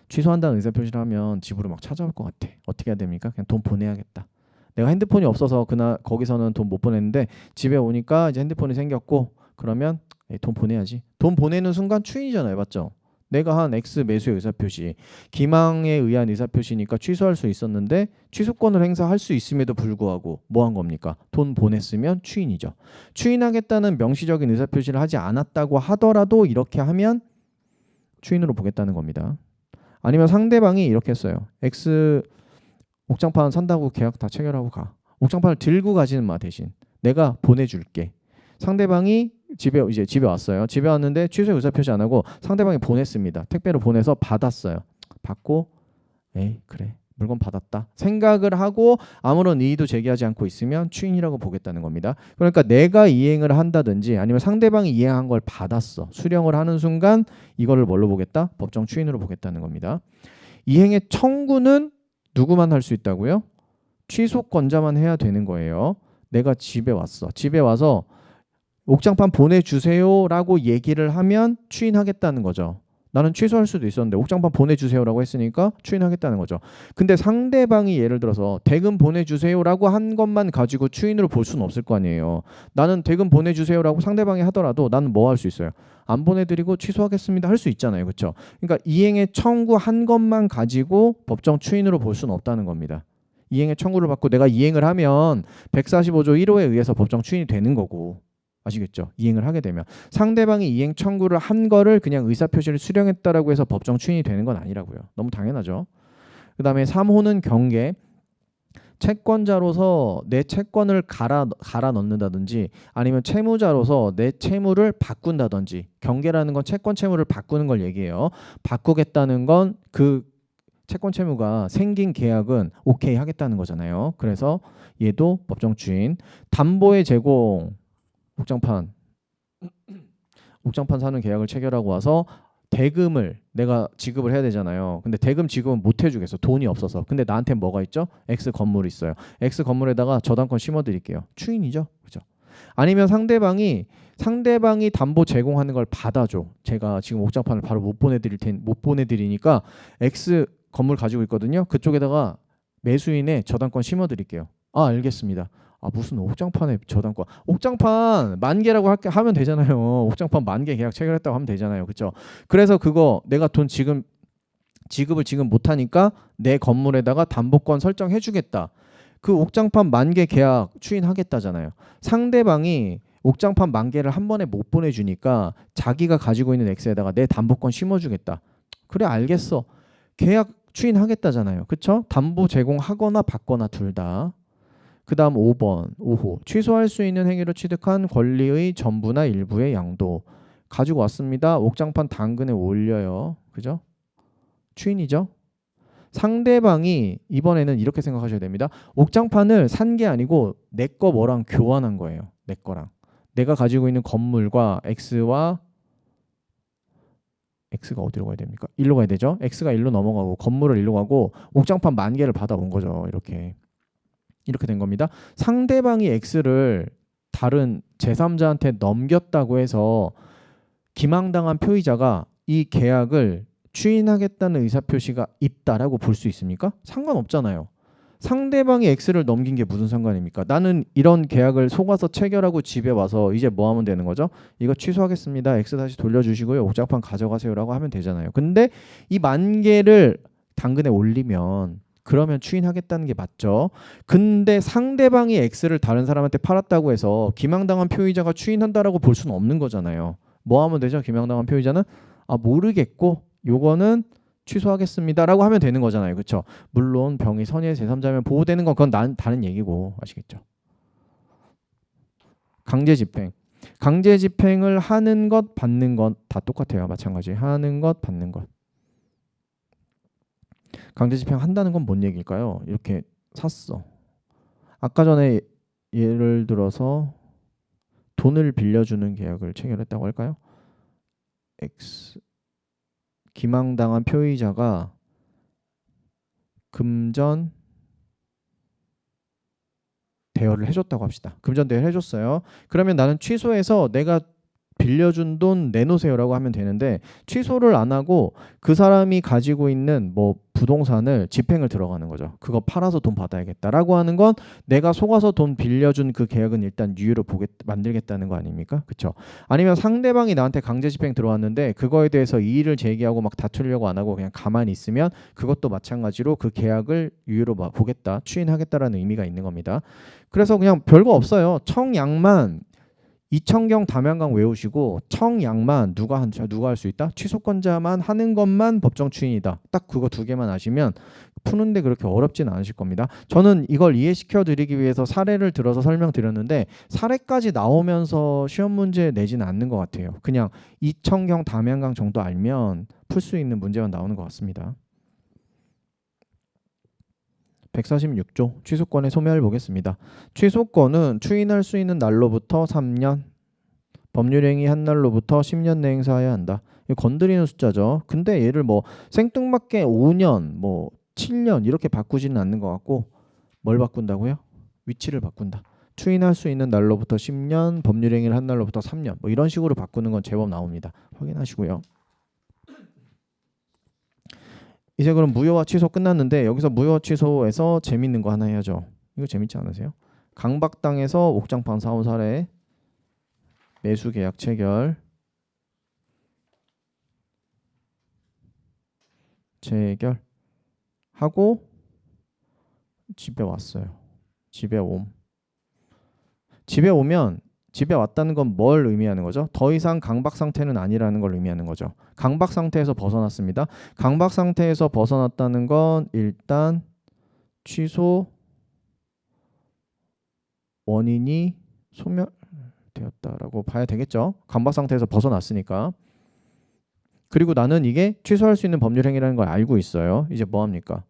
취소한다는 의사표시를 하면 집으로 막 찾아올 것 같아. 어떻게 해야 됩니까? 그냥 돈 보내야겠다. 내가 핸드폰이 없어서 거기서는 돈 못 보냈는데 집에 오니까 이제 핸드폰이 생겼고 그러면 돈 보내야지. 돈 보내는 순간 추인이잖아요. 맞죠? 내가 한 X 매수의 의사표시, 기망에 의한 의사표시니까 취소할 수 있었는데 취소권을 행사할 수 있음에도 불구하고 뭐 한 겁니까? 돈 보냈으면 추인이죠. 추인하겠다는 명시적인 의사표시를 하지 않았다고 하더라도 이렇게 하면 추인으로 보겠다는 겁니다. 아니면 상대방이 이렇게 했어요. X 옥장판 산다고 계약 다 체결하고 가. 옥장판을 들고 가지는 마 대신 내가 보내줄게. 상대방이 집에 왔어요. 집에 왔는데 취소 의사표시 안 하고 상대방이 보냈습니다. 택배로 보내서 받았어요. 받고 그래 물건 받았다 생각을 하고 아무런 이의도 제기하지 않고 있으면 추인이라고 보겠다는 겁니다. 그러니까 내가 이행을 한다든지 아니면 상대방이 이행한 걸 받았어. 수령을 하는 순간 이거를 뭘로 보겠다? 법정 추인으로 보겠다는 겁니다. 이행의 청구는 누구만 할 수 있다고요? 취소권자만 해야 되는 거예요. 내가 집에 왔어. 집에 와서 옥장판 보내주세요라고 얘기를 하면 추인하겠다는 거죠. 나는 취소할 수도 있었는데 옥장판 보내주세요라고 했으니까 추인하겠다는 거죠. 근데 상대방이 예를 들어서 대금 보내주세요라고 한 것만 가지고 추인으로 볼 수는 없을 거 아니에요. 나는 대금 보내주세요라고 상대방이 하더라도 나는 뭐 할 수 있어요? 안 보내드리고 취소하겠습니다 할 수 있잖아요. 그렇죠? 그러니까 이행의 청구한 것만 가지고 법정 추인으로 볼 수는 없다는 겁니다. 이행의 청구를 받고 내가 이행을 하면 145조 1호에 의해서 법정 추인이 되는 거고 아시겠죠? 이행을 하게 되면 상대방이 이행 청구를 한 거를 그냥 의사표시를 수령했다라고 해서 법정 추인이 되는 건 아니라고요. 너무 당연하죠. 그 다음에 3호는 경계. 채권자로서 내 채권을 갈아 넣는다든지 아니면 채무자로서 내 채무를 바꾼다든지 경계라는 건 채권 채무를 바꾸는 걸 얘기해요. 바꾸겠다는 건 그 채권 채무가 생긴 계약은 오케이 하겠다는 거잖아요. 그래서 얘도 법정 주인. 담보의 제공 옥장판 사는 계약을 체결하고 와서 대금을 내가 지급을 해야 되잖아요. 근데 대금 지급은 못 해주겠어. 돈이 없어서. 근데 나한테 뭐가 있죠? X 건물이 있어요. X 건물에다가 저당권 심어드릴게요. 추인이죠. 그죠? 아니면 상대방이 담보 제공하는 걸 받아줘. 제가 지금 옥장판을 바로 못 보내드리니까 X 건물 가지고 있거든요. 그쪽에다가 매수인의 저당권 심어드릴게요. 아, 알겠습니다. 아, 무슨 옥장판에 저당권. 옥장판 만개라고 하면 되잖아요. 옥장판 만개 계약 체결했다고 하면 되잖아요. 그렇죠? 그래서 그거 내가 돈 지급을 지금 못하니까 내 건물에다가 담보권 설정해 주겠다. 그 옥장판 만개 계약 추인하겠다잖아요. 상대방이 옥장판 만개를 한 번에 못 보내주니까 자기가 가지고 있는 X에다가 내 담보권 심어주겠다. 그래, 알겠어. 계약 추인하겠다잖아요. 그쵸? 담보 제공하거나 받거나 둘 다. 그 다음 5번 5호 취소할 수 있는 행위로 취득한 권리의 전부나 일부의 양도 가지고 왔습니다. 옥장판 당근에 올려요. 그죠? 추인이죠. 상대방이 이번에는 이렇게 생각하셔야 됩니다. 옥장판을 산 게 아니고 내 거 뭐랑 교환한 거예요. 내 거랑. 내가 가지고 있는 건물과 X가 어디로 가야 됩니까? 1로 가야 되죠. X가 1로 넘어가고 건물을 1로 가고 옥장판 만개를 받아온 거죠. 이렇게 된 겁니다. 상대방이 X를 다른 제3자한테 넘겼다고 해서 기망당한 표의자가 이 계약을 추인하겠다는 의사표시가 있다라고 볼 수 있습니까? 상관없잖아요. 상대방이 X를 넘긴 게 무슨 상관입니까? 나는 이런 계약을 속아서 체결하고 집에 와서 이제 뭐 하면 되는 거죠? 이거 취소하겠습니다. X 다시 돌려주시고요. 옥장판 가져가세요라고 하면 되잖아요. 근데 이 만개를 당근에 올리면 그러면 추인하겠다는 게 맞죠. 근데 상대방이 X를 다른 사람한테 팔았다고 해서 기망당한 표의자가 추인한다라고 볼 수는 없는 거잖아요. 뭐 하면 되죠? 기망당한 표의자는 모르겠고 요거는 취소하겠습니다라고 하면 되는 거잖아요. 그렇죠? 물론 병이 선의의 제3자면 보호되는 건 그건 다른 얘기고 아시겠죠? 강제 집행을 하는 것 받는 것 다 똑같아요. 마찬가지. 하는 것 받는 것. 강제 집행한다는 건 뭔 얘기일까요? 이렇게 샀어. 아까 전에 예를 들어서 돈을 빌려주는 계약을 체결했다고 할까요? X 기망당한 표의자가 금전 대여를 해줬다고 합시다. 금전 대여를 해줬어요. 그러면 나는 취소해서 내가 빌려준 돈 내놓으세요라고 하면 되는데 취소를 안 하고 그 사람이 가지고 있는 뭐 부동산을 집행을 들어가는 거죠. 그거 팔아서 돈 받아야겠다라고 하는 건 내가 속아서 돈 빌려준 그 계약은 일단 유예로 만들겠다는 거 아닙니까? 그렇죠? 아니면 상대방이 나한테 강제 집행 들어왔는데 그거에 대해서 이의를 제기하고 막 다투려고 안 하고 그냥 가만히 있으면 그것도 마찬가지로 그 계약을 유예로 보겠다, 추인하겠다라는 의미가 있는 겁니다. 그래서 그냥 별거 없어요. 청약만 이청경 담양강 외우시고 청약만 누가 할 수 있다? 취소권자만 하는 것만 법정 추인이다. 딱 그거 두 개만 아시면 푸는데 그렇게 어렵진 않으실 겁니다. 저는 이걸 이해시켜 드리기 위해서 사례를 들어서 설명드렸는데 사례까지 나오면서 시험 문제 내지는 않는 것 같아요. 그냥 이청경 담양강 정도 알면 풀 수 있는 문제만 나오는 것 같습니다. 146조 취소권의 소멸을 보겠습니다. 취소권은 추인할 수 있는 날로부터 3년, 법률행위 한 날로부터 10년 내 행사해야 한다. 이거 건드리는 숫자죠. 근데 얘를 뭐 생뚱맞게 5년, 뭐 7년 이렇게 바꾸지는 않는 것 같고 뭘 바꾼다고요? 위치를 바꾼다. 추인할 수 있는 날로부터 10년, 법률행위를 한 날로부터 3년 뭐 이런 식으로 바꾸는 건 제법 나옵니다. 확인하시고요. 이제 그럼 무효와 취소 끝났는데 여기서 무효와 취소에서 재밌는 거 하나 해야죠. 이거 재밌지 않으세요? 강박당에서 옥장판 사온 사례 매수 계약 체결하고 집에 왔어요. 집에 오면 집에 왔다는 건 뭘 의미하는 거죠? 더 이상 강박 상태는 아니라는 걸 의미하는 거죠. 강박 상태에서 벗어났습니다. 강박 상태에서 벗어났다는 건 일단 취소 원인이 소멸되었다라고 봐야 되겠죠. 강박 상태에서 벗어났으니까. 그리고 나는 이게 취소할 수 있는 법률 행위라는 걸 알고 있어요. 이제 뭐 합니까?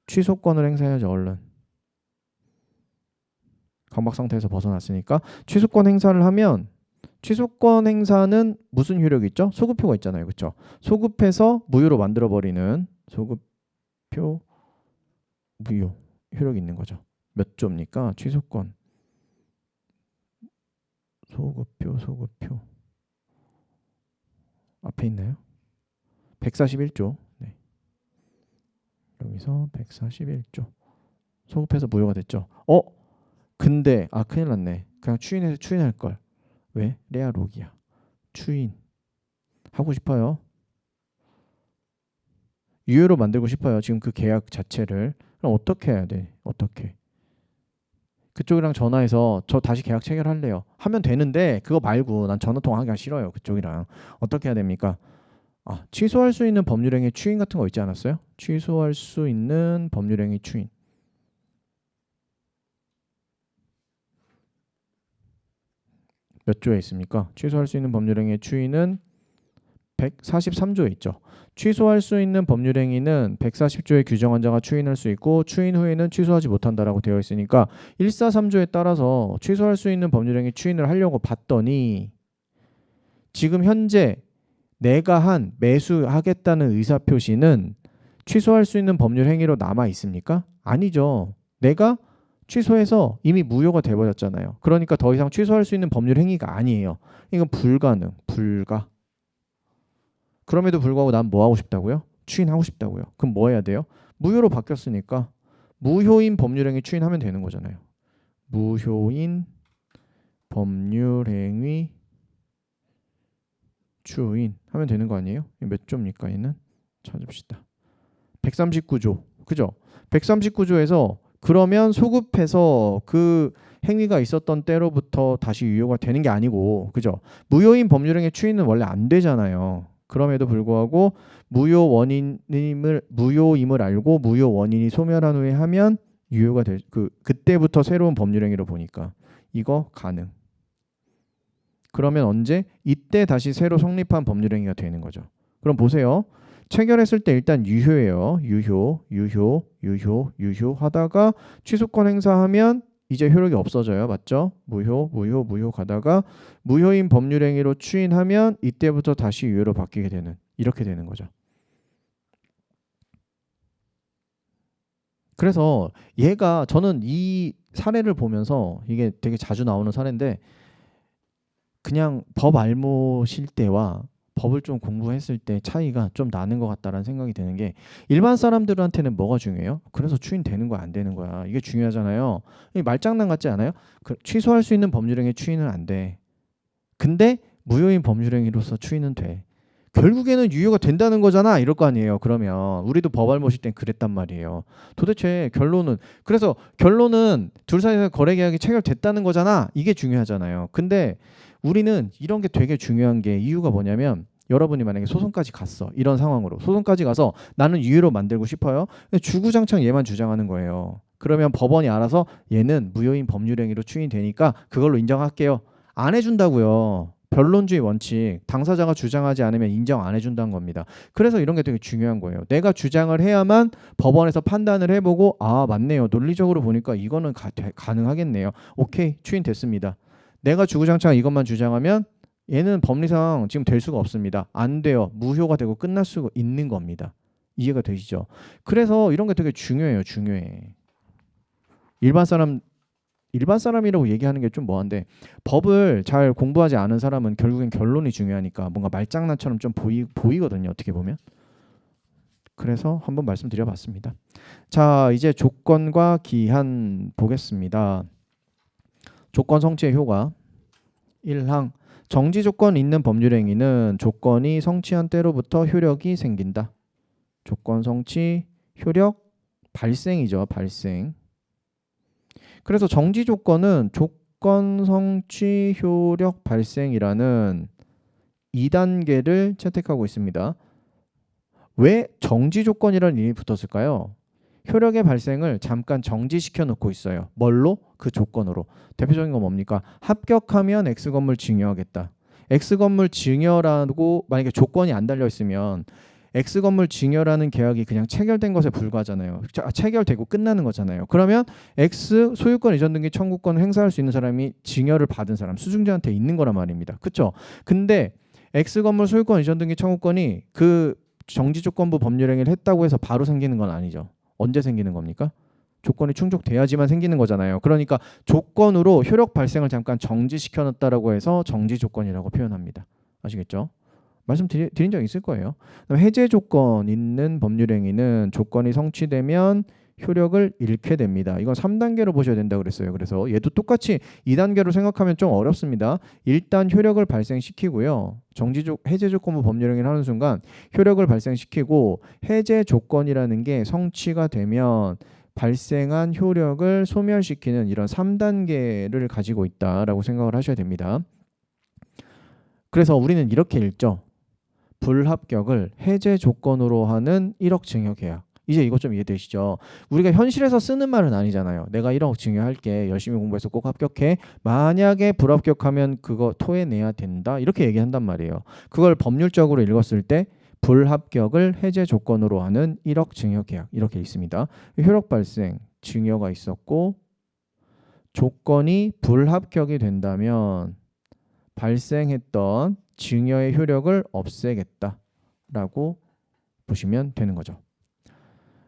취소권을 행사해야죠. 얼른. 강박 상태에서 벗어났으니까 취소권 행사를 하면 취소권 행사는 무슨 효력이 있죠? 소급표가 있잖아요. 그렇죠? 소급해서 무효로 만들어버리는 소급표 무효 효력이 있는 거죠. 몇 조입니까? 취소권 소급표 앞에 있나요? 141조. 네. 여기서 141조 소급해서 무효가 됐죠. 근데 큰일 났네. 그냥 추인해서 추인할 걸. 왜? 레아록이야. 추인 하고 싶어요. 유효로 만들고 싶어요. 지금 그 계약 자체를. 그럼 어떻게 해야 돼? 어떻게? 그쪽이랑 전화해서 저 다시 계약 체결할래요. 하면 되는데 그거 말고 난 전화통화하기가 싫어요. 그쪽이랑. 어떻게 해야 됩니까? 취소할 수 있는 법률행위 추인 같은 거 있지 않았어요? 취소할 수 있는 법률행위 추인. 몇 조에 있습니까? 취소할 수 있는 법률행위의 추인은 143조에 있죠. 취소할 수 있는 법률행위는 140조에 규정한 자가 추인할 수 있고 추인 후에는 취소하지 못한다라고 되어 있으니까 143조에 따라서 취소할 수 있는 법률행위 추인을 하려고 봤더니 지금 현재 내가 한 매수하겠다는 의사표시는 취소할 수 있는 법률행위로 남아 있습니까? 아니죠. 내가 취소해서 이미 무효가 돼버렸잖아요. 그러니까 더 이상 취소할 수 있는 법률행위가 아니에요. 이건 불가능, 불가. 그럼에도 불구하고 난 뭐 하고 싶다고요? 추인하고 싶다고요. 그럼 뭐 해야 돼요? 무효로 바뀌었으니까 무효인 법률행위 추인하면 되는 거잖아요. 무효인 법률행위 추인 하면 되는 거 아니에요? 몇 조입니까? 얘는 찾읍시다. 139조. 그죠? 139조에서 그러면 소급해서 그 행위가 있었던 때로부터 다시 유효가 되는 게 아니고, 그죠? 무효인 법률행위 추인은 원래 안 되잖아요. 그럼에도 불구하고 무효임을 알고 무효 원인이 소멸한 후에 하면 유효가 될 그때부터 새로운 법률행위로 보니까 이거 가능. 그러면 언제? 이때 다시 새로 성립한 법률행위가 되는 거죠. 그럼 보세요. 체결했을 때 일단 유효예요. 유효 하다가 취소권 행사하면 이제 효력이 없어져요. 맞죠? 무효 가다가 무효인 법률행위로 추인하면 이때부터 다시 유효로 바뀌게 되는, 이렇게 되는 거죠. 그래서 저는 이 사례를 보면서 이게 되게 자주 나오는 사례인데 그냥 법 알못일 때와 법을 좀 공부했을 때 차이가 좀 나는 것 같다라는 생각이 드는 게 일반 사람들한테는 뭐가 중요해요? 그래서 추인되는 거야 안 되는 거야. 이게 중요하잖아요. 말장난 같지 않아요? 취소할 수 있는 법률행위 추인은 안 돼. 근데 무효인 법률행위로서 추인은 돼. 결국에는 유효가 된다는 거잖아. 이럴 거 아니에요. 그러면 우리도 법 알못일 땐 그랬단 말이에요. 도대체 그래서 결론은 둘 사이에서 거래계약이 체결됐다는 거잖아. 이게 중요하잖아요. 근데 우리는 이런 게 되게 중요한 게 이유가 뭐냐면 여러분이 만약에 소송까지 갔어. 이런 상황으로 소송까지 가서 나는 유효로 만들고 싶어요. 근데 주구장창 얘만 주장하는 거예요. 그러면 법원이 알아서 얘는 무효인 법률행위로 추인되니까 그걸로 인정할게요. 안 해준다고요. 변론주의 원칙, 당사자가 주장하지 않으면 인정 안 해준다는 겁니다. 그래서 이런 게 되게 중요한 거예요. 내가 주장을 해야만 법원에서 판단을 해보고 맞네요. 논리적으로 보니까 이거는 가능하겠네요. 오케이, 추인됐습니다. 내가 주구장창 이것만 주장하면 얘는 법리상 지금 될 수가 없습니다. 안 돼요. 무효가 되고 끝날 수가 있는 겁니다. 이해가 되시죠? 그래서 이런 게 되게 중요해요. 중요해. 일반 사람이라고 얘기하는 게 좀 뭐한데 법을 잘 공부하지 않은 사람은 결국엔 결론이 중요하니까 뭔가 말장난처럼 좀 보이거든요. 어떻게 보면. 그래서 한번 말씀드려봤습니다. 자, 이제 조건과 기한 보겠습니다. 조건 성취의 효과 1항 정지 조건 있는 법률행위는 조건이 성취한 때로부터 효력이 생긴다. 조건 성취 효력 발생이죠. 발생. 그래서 정지 조건은 조건 성취 효력 발생이라는 2단계를 채택하고 있습니다. 왜 정지 조건이라는 이름이 붙었을까요? 효력의 발생을 잠깐 정지시켜 놓고 있어요. 뭘로? 그 조건으로. 대표적인 건 뭡니까? 합격하면 X건물 증여하겠다. X건물 증여라고 만약에 조건이 안 달려 있으면 X건물 증여라는 계약이 그냥 체결된 것에 불과하잖아요. 체결되고 끝나는 거잖아요. 그러면 X 소유권 이전 등기 청구권을 행사할 수 있는 사람이 증여를 받은 사람, 수증자한테 있는 거란 말입니다. 그렇죠? 근데 X건물 소유권 이전 등기 청구권이 그 정지조건부 법률행위를 했다고 해서 바로 생기는 건 아니죠. 언제 생기는 겁니까? 조건이 충족돼야지만 생기는 거잖아요. 그러니까 조건으로 효력 발생을 잠깐 정지시켜 놨다라고 해서 정지 조건이라고 표현합니다. 아시겠죠? 말씀드린 적 있을 거예요. 해제 조건 있는 법률행위는 조건이 성취되면 효력을 잃게 됩니다. 이건 3단계로 보셔야 된다고 그랬어요. 그래서 얘도 똑같이 2단계로 생각하면 좀 어렵습니다. 일단 효력을 발생시키고요. 해제 조건부 법률행위를 하는 순간 효력을 발생시키고 해제 조건이라는 게 성취가 되면 발생한 효력을 소멸시키는 이런 3단계를 가지고 있다라고 생각을 하셔야 됩니다. 그래서 우리는 이렇게 읽죠. 불합격을 해제 조건으로 하는 1억 증여 계약. 이제 이것 좀 이해되시죠? 우리가 현실에서 쓰는 말은 아니잖아요. 내가 1억 증여할게. 열심히 공부해서 꼭 합격해. 만약에 불합격하면 그거 토해내야 된다. 이렇게 얘기한단 말이에요. 그걸 법률적으로 읽었을 때 불합격을 해제 조건으로 하는 1억 증여 계약. 이렇게 있습니다. 효력 발생, 증여가 있었고 조건이 불합격이 된다면 발생했던 증여의 효력을 없애겠다라고 보시면 되는 거죠.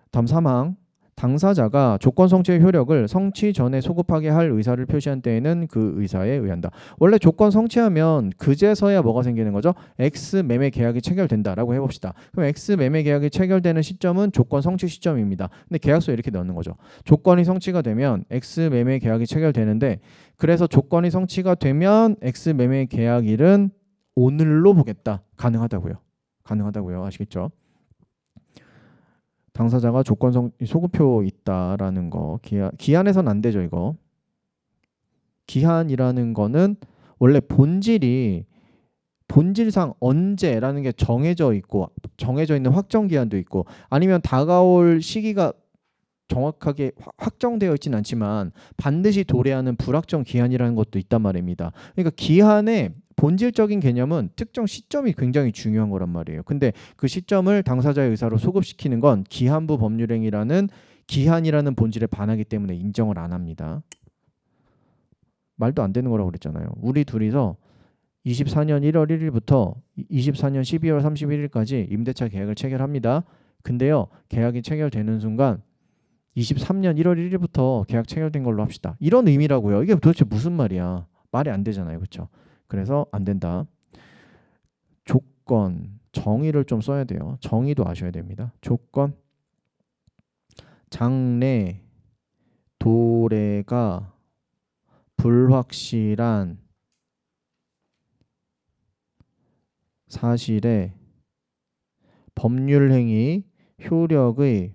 다음 3항. 당사자가 조건 성취의 효력을 성취 전에 소급하게 할 의사를 표시한 때에는 그 의사에 의한다. 원래 조건 성취하면 그제서야 뭐가 생기는 거죠? X 매매 계약이 체결된다라고 해봅시다. 그럼 X 매매 계약이 체결되는 시점은 조건 성취 시점입니다. 근데 계약서에 이렇게 넣는 거죠. 조건이 성취가 되면 X 매매 계약이 체결되는데 그래서 조건이 성취가 되면 X 매매 계약일은 오늘로 보겠다. 가능하다고요. 가능하다고요. 아시겠죠? 당사자가 조건 소급표 있다라는 거. 기한에선 안 되죠, 이거. 기한이라는 거는 원래 본질상 언제라는 게 정해져 있고 정해져 있는 확정 기한도 있고 아니면 다가올 시기가 정확하게 확정되어 있지는 않지만 반드시 도래하는 불확정 기한이라는 것도 있단 말입니다. 그러니까 기한의 본질적인 개념은 특정 시점이 굉장히 중요한 거란 말이에요. 근데 그 시점을 당사자의 의사로 소급시키는 건 기한부 법률행위라는 기한이라는 본질에 반하기 때문에 인정을 안 합니다. 말도 안 되는 거라고 그랬잖아요. 우리 둘이서 24년 1월 1일부터 24년 12월 31일까지 임대차 계약을 체결합니다. 근데요, 계약이 체결되는 순간 23년 1월 1일부터 계약 체결된 걸로 합시다. 이런 의미라고요. 이게 도대체 무슨 말이야? 말이 안 되잖아요. 그렇죠? 그래서 안 된다. 조건, 정의를 좀 써야 돼요. 정의도 아셔야 됩니다. 조건, 장래, 도래가 불확실한 사실에 법률행위 효력의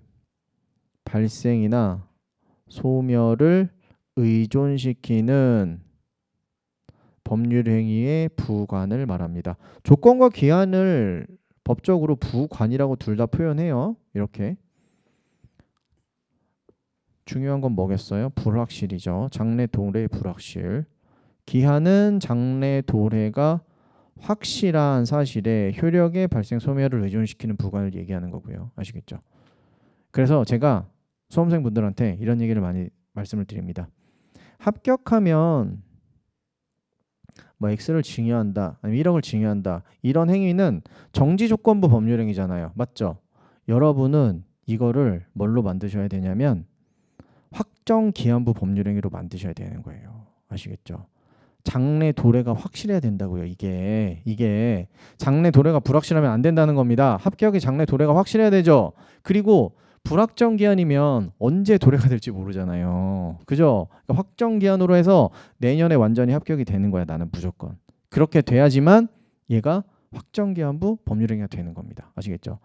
발생이나 소멸을 의존시키는 법률행위의 부관을 말합니다. 조건과 기한을 법적으로 부관이라고 둘 다 표현해요. 이렇게. 중요한 건 뭐겠어요? 불확실이죠. 장래 도래 불확실. 기한은 장래 도래가 확실한 사실에 효력의 발생 소멸을 의존시키는 부관을 얘기하는 거고요. 아시겠죠? 그래서 제가 수험생분들한테 이런 얘기를 많이 말씀을 드립니다. 합격하면 뭐 X를 증여한다, 아니면 1억을 증여한다. 이런 행위는 정지조건부 법률행위잖아요. 맞죠? 여러분은 이거를 뭘로 만드셔야 되냐면 확정기한부 법률행위로 만드셔야 되는 거예요. 아시겠죠? 장래 도래가 확실해야 된다고요. 이게 장래 도래가 불확실하면 안 된다는 겁니다. 합격이 장래 도래가 확실해야 되죠. 그리고 불확정 기한이면 언제 도래가 될지 모르잖아요. 그죠? 그러니까 확정 기한으로 해서 내년에 완전히 합격이 되는 거야. 나는 무조건. 그렇게 돼야지만 얘가 확정 기한부 법률행위가 되는 겁니다. 아시겠죠?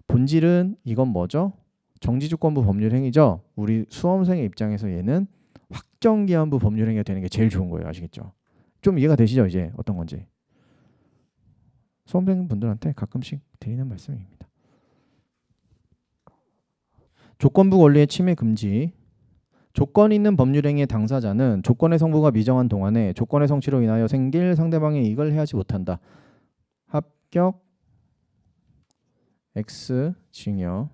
본질은 이건 뭐죠? 정지조건부 법률행위죠. 우리 수험생의 입장에서 얘는 확정기한부 법률행위가 되는 게 제일 좋은 거예요. 아시겠죠? 좀 이해가 되시죠? 이제 어떤 건지. 수험생분들한테 가끔씩 드리는 말씀입니다. 조건부 권리의 침해 금지. 조건 있는 법률행위의 당사자는 조건의 성부가 미정한 동안에 조건의 성취로 인하여 생길 상대방의 이익을 해하지 못한다. 합격 X 징역.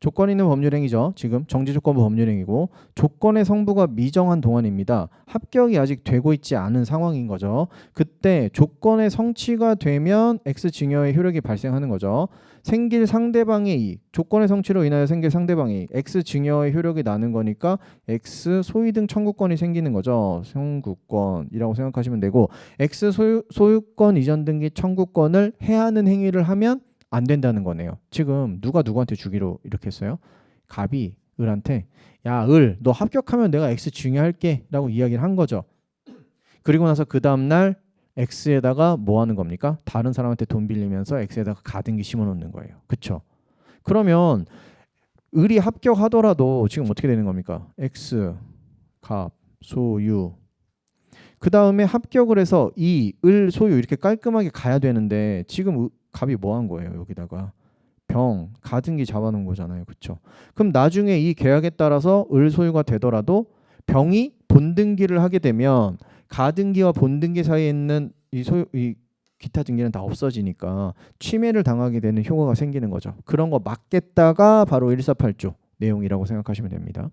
조건 있는 법률행위죠. 지금 정지조건부 법률행위고 조건의 성부가 미정한 동안입니다. 합격이 아직 되고 있지 않은 상황인 거죠. 그때 조건의 성취가 되면 X 징역의 효력이 발생하는 거죠. 생길 상대방의 이익, 조건의 성취로 인하여 생길 상대방의 이익, X 징역의 효력이 나는 거니까 X 소유등 청구권이 생기는 거죠. 청구권이라고 생각하시면 되고 X 소유권 이전 등기 청구권을 해하는 행위를 하면 안 된다는 거네요. 지금 누가 누구한테 주기로 이렇게 했어요? 갑이 을한테 야, 을, 너 합격하면 내가 X 증여할게 라고 이야기를 한 거죠. 그리고 나서 그 다음날 X에다가 뭐 하는 겁니까? 다른 사람한테 돈 빌리면서 X에다가 가등기 심어 놓는 거예요. 그쵸? 그러면 을이 합격하더라도 지금 어떻게 되는 겁니까? X, 갑, 소유. 그 다음에 합격을 해서 이, 을, 소유 이렇게 깔끔하게 가야 되는데 지금 갑이 뭐 한 거예요? 여기다가 병, 가등기 잡아놓은 거잖아요. 그쵸? 그럼 나중에 이 계약에 따라서 을 소유가 되더라도 병이 본등기를 하게 되면 가등기와 본등기 사이에 있는 이 기타 등기는 다 없어지니까 침해를 당하게 되는 효과가 생기는 거죠. 그런 거 막겠다가 바로 148조 내용이라고 생각하시면 됩니다.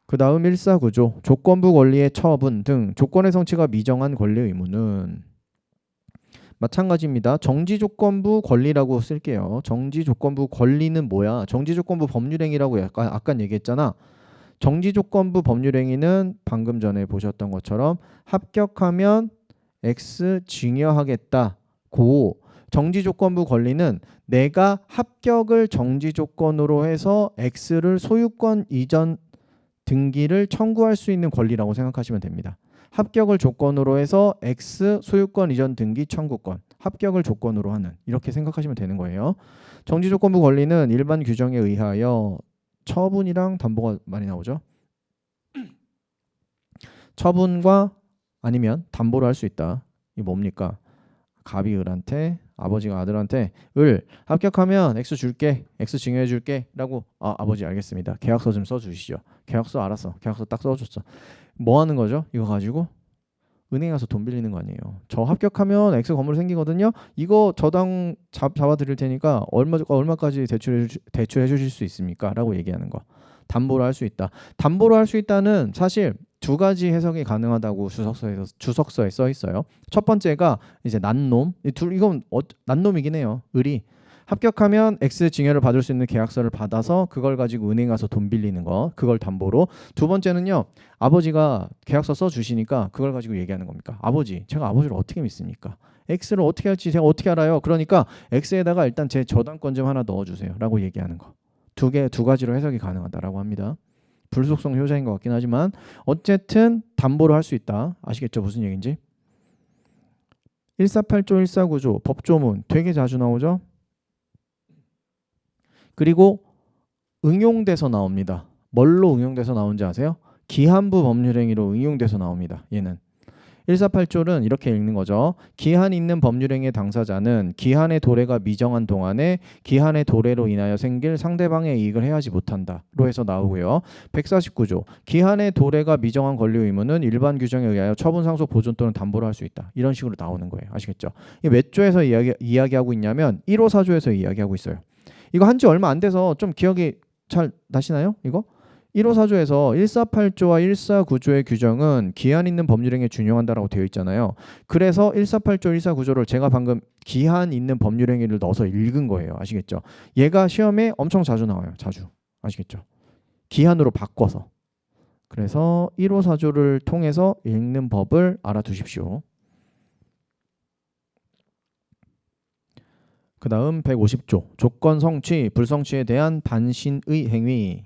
그 다음 149조 조건부 권리의 처분 등 조건의 성취가 미정한 권리 의무는 마찬가지입니다. 정지조건부 권리라고 쓸게요. 정지조건부 권리는 뭐야? 정지조건부 법률행위라고 아까 얘기했잖아. 정지조건부 법률행위는 방금 전에 보셨던 것처럼 합격하면 X 증여하겠다. 고 정지조건부 권리는 내가 합격을 정지조건으로 해서 X를 소유권 이전 등기를 청구할 수 있는 권리라고 생각하시면 됩니다. 합격을 조건으로 해서 X 소유권 이전 등기 청구권, 합격을 조건으로 하는 이렇게 생각하시면 되는 거예요. 정지조건부 권리는 일반 규정에 의하여 처분이랑 담보가 많이 나오죠. 처분과 아니면 담보를 할 수 있다. 이게 뭡니까? 갑이 을한테, 아버지가 아들한테 을 합격하면 X 줄게, X 증여해 줄게 라고 아버지 알겠습니다. 계약서 좀 써주시죠. 계약서 알았어. 계약서 딱 써줬어. 뭐 하는 거죠? 이거 가지고 은행에 가서 돈 빌리는 거 아니에요. 저 합격하면 X 건물 생기거든요. 이거 저당 잡아 드릴 테니까 얼마까지 대출해 주실 수 있습니까? 라고 얘기하는 거. 담보로 할 수 있다. 담보로 할 수 있다는 사실 두 가지 해석이 가능하다고 주석서에 써 있어요. 첫 번째가 이제 난놈. 이건 난놈이긴 해요. 을이 합격하면 X 증여를 받을 수 있는 계약서를 받아서 그걸 가지고 은행 가서 돈 빌리는 거. 그걸 담보로. 두 번째는요. 아버지가 계약서 써주시니까 그걸 가지고 얘기하는 겁니까? 아버지, 제가 아버지를 어떻게 믿습니까? X를 어떻게 할지 제가 어떻게 알아요? 그러니까 X에다가 일단 제 저당권 좀 하나 넣어주세요. 라고 얘기하는 거. 두 가지로 해석이 가능하다라고 합니다. 불속성 효자인 것 같긴 하지만 어쨌든 담보로 할 수 있다. 아시겠죠? 무슨 얘기인지? 148조 149조 법조문 되게 자주 나오죠? 그리고 응용돼서 나옵니다. 뭘로 응용돼서 나오는지 아세요? 기한부 법률행위로 응용돼서 나옵니다. 얘는 148조는 이렇게 읽는 거죠. 기한 있는 법률행위의 당사자는 기한의 도래가 미정한 동안에 기한의 도래로 인하여 생길 상대방의 이익을 해하지 못한다로 해서 나오고요. 149조 기한의 도래가 미정한 권리 의무는 일반 규정에 의하여 처분 상속 보존 또는 담보를 할 수 있다. 이런 식으로 나오는 거예요. 아시겠죠? 몇 조에서 이야기하고 있냐면 154조에서 이야기하고 있어요. 이거 한지 얼마 안 돼서 좀 기억이 잘 나시나요? 이거? 154조에서 148조와 149조의 규정은 기한 있는 법률행위에 준용한다라고 되어 있잖아요. 그래서 148조, 149조를 제가 방금 기한 있는 법률행위를 넣어서 읽은 거예요. 아시겠죠? 얘가 시험에 엄청 자주 나와요. 자주. 아시겠죠? 기한으로 바꿔서. 그래서 154조를 통해서 읽는 법을 알아두십시오. 그 다음 150조 조건 성취, 불성취에 대한 반신의 행위.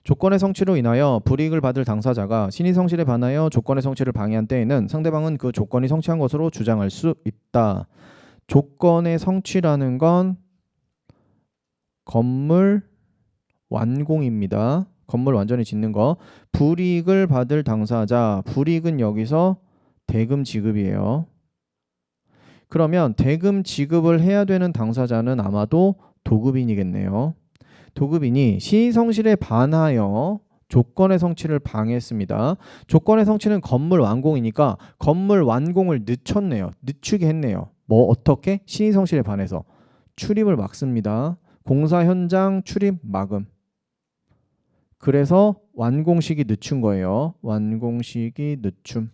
조건의 성취로 인하여 불이익을 받을 당사자가 신의 성실에 반하여 조건의 성취를 방해한 때에는 상대방은 그 조건이 성취한 것으로 주장할 수 있다. 조건의 성취라는 건 건물 완공입니다. 건물 완전히 짓는 거. 불이익을 받을 당사자, 불이익은 여기서 대금 지급이에요. 그러면 대금 지급을 해야 되는 당사자는 아마도 도급인이겠네요. 도급인이 신의성실에 반하여 조건의 성취를 방해했습니다. 조건의 성취는 건물 완공이니까 건물 완공을 늦췄네요. 늦추게 했네요. 뭐 어떻게? 신의성실에 반해서 출입을 막습니다. 공사 현장 출입 막음. 그래서 완공식이 늦춘 거예요. 완공식이 늦춤.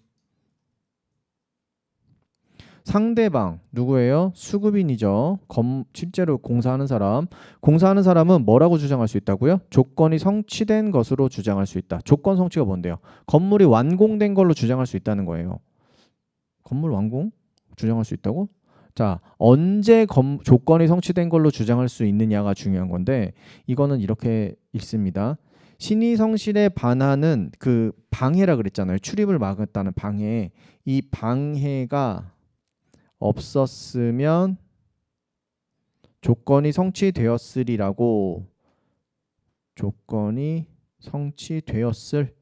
상대방 누구예요? 수급인이죠. 실제로 공사하는 사람. 공사하는 사람은 뭐라고 주장할 수 있다고요? 조건이 성취된 것으로 주장할 수 있다. 조건 성취가 뭔데요? 건물이 완공된 걸로 주장할 수 있다는 거예요. 건물 완공? 주장할 수 있다고? 자, 언제 조건이 성취된 걸로 주장할 수 있느냐가 중요한 건데 이거는 이렇게 읽습니다. 신의성실에 반하는 그 방해라 그랬잖아요. 출입을 막았다는 방해. 이 방해가 없었으면 조건이 성취되었으리라고. 조건이 성취되었을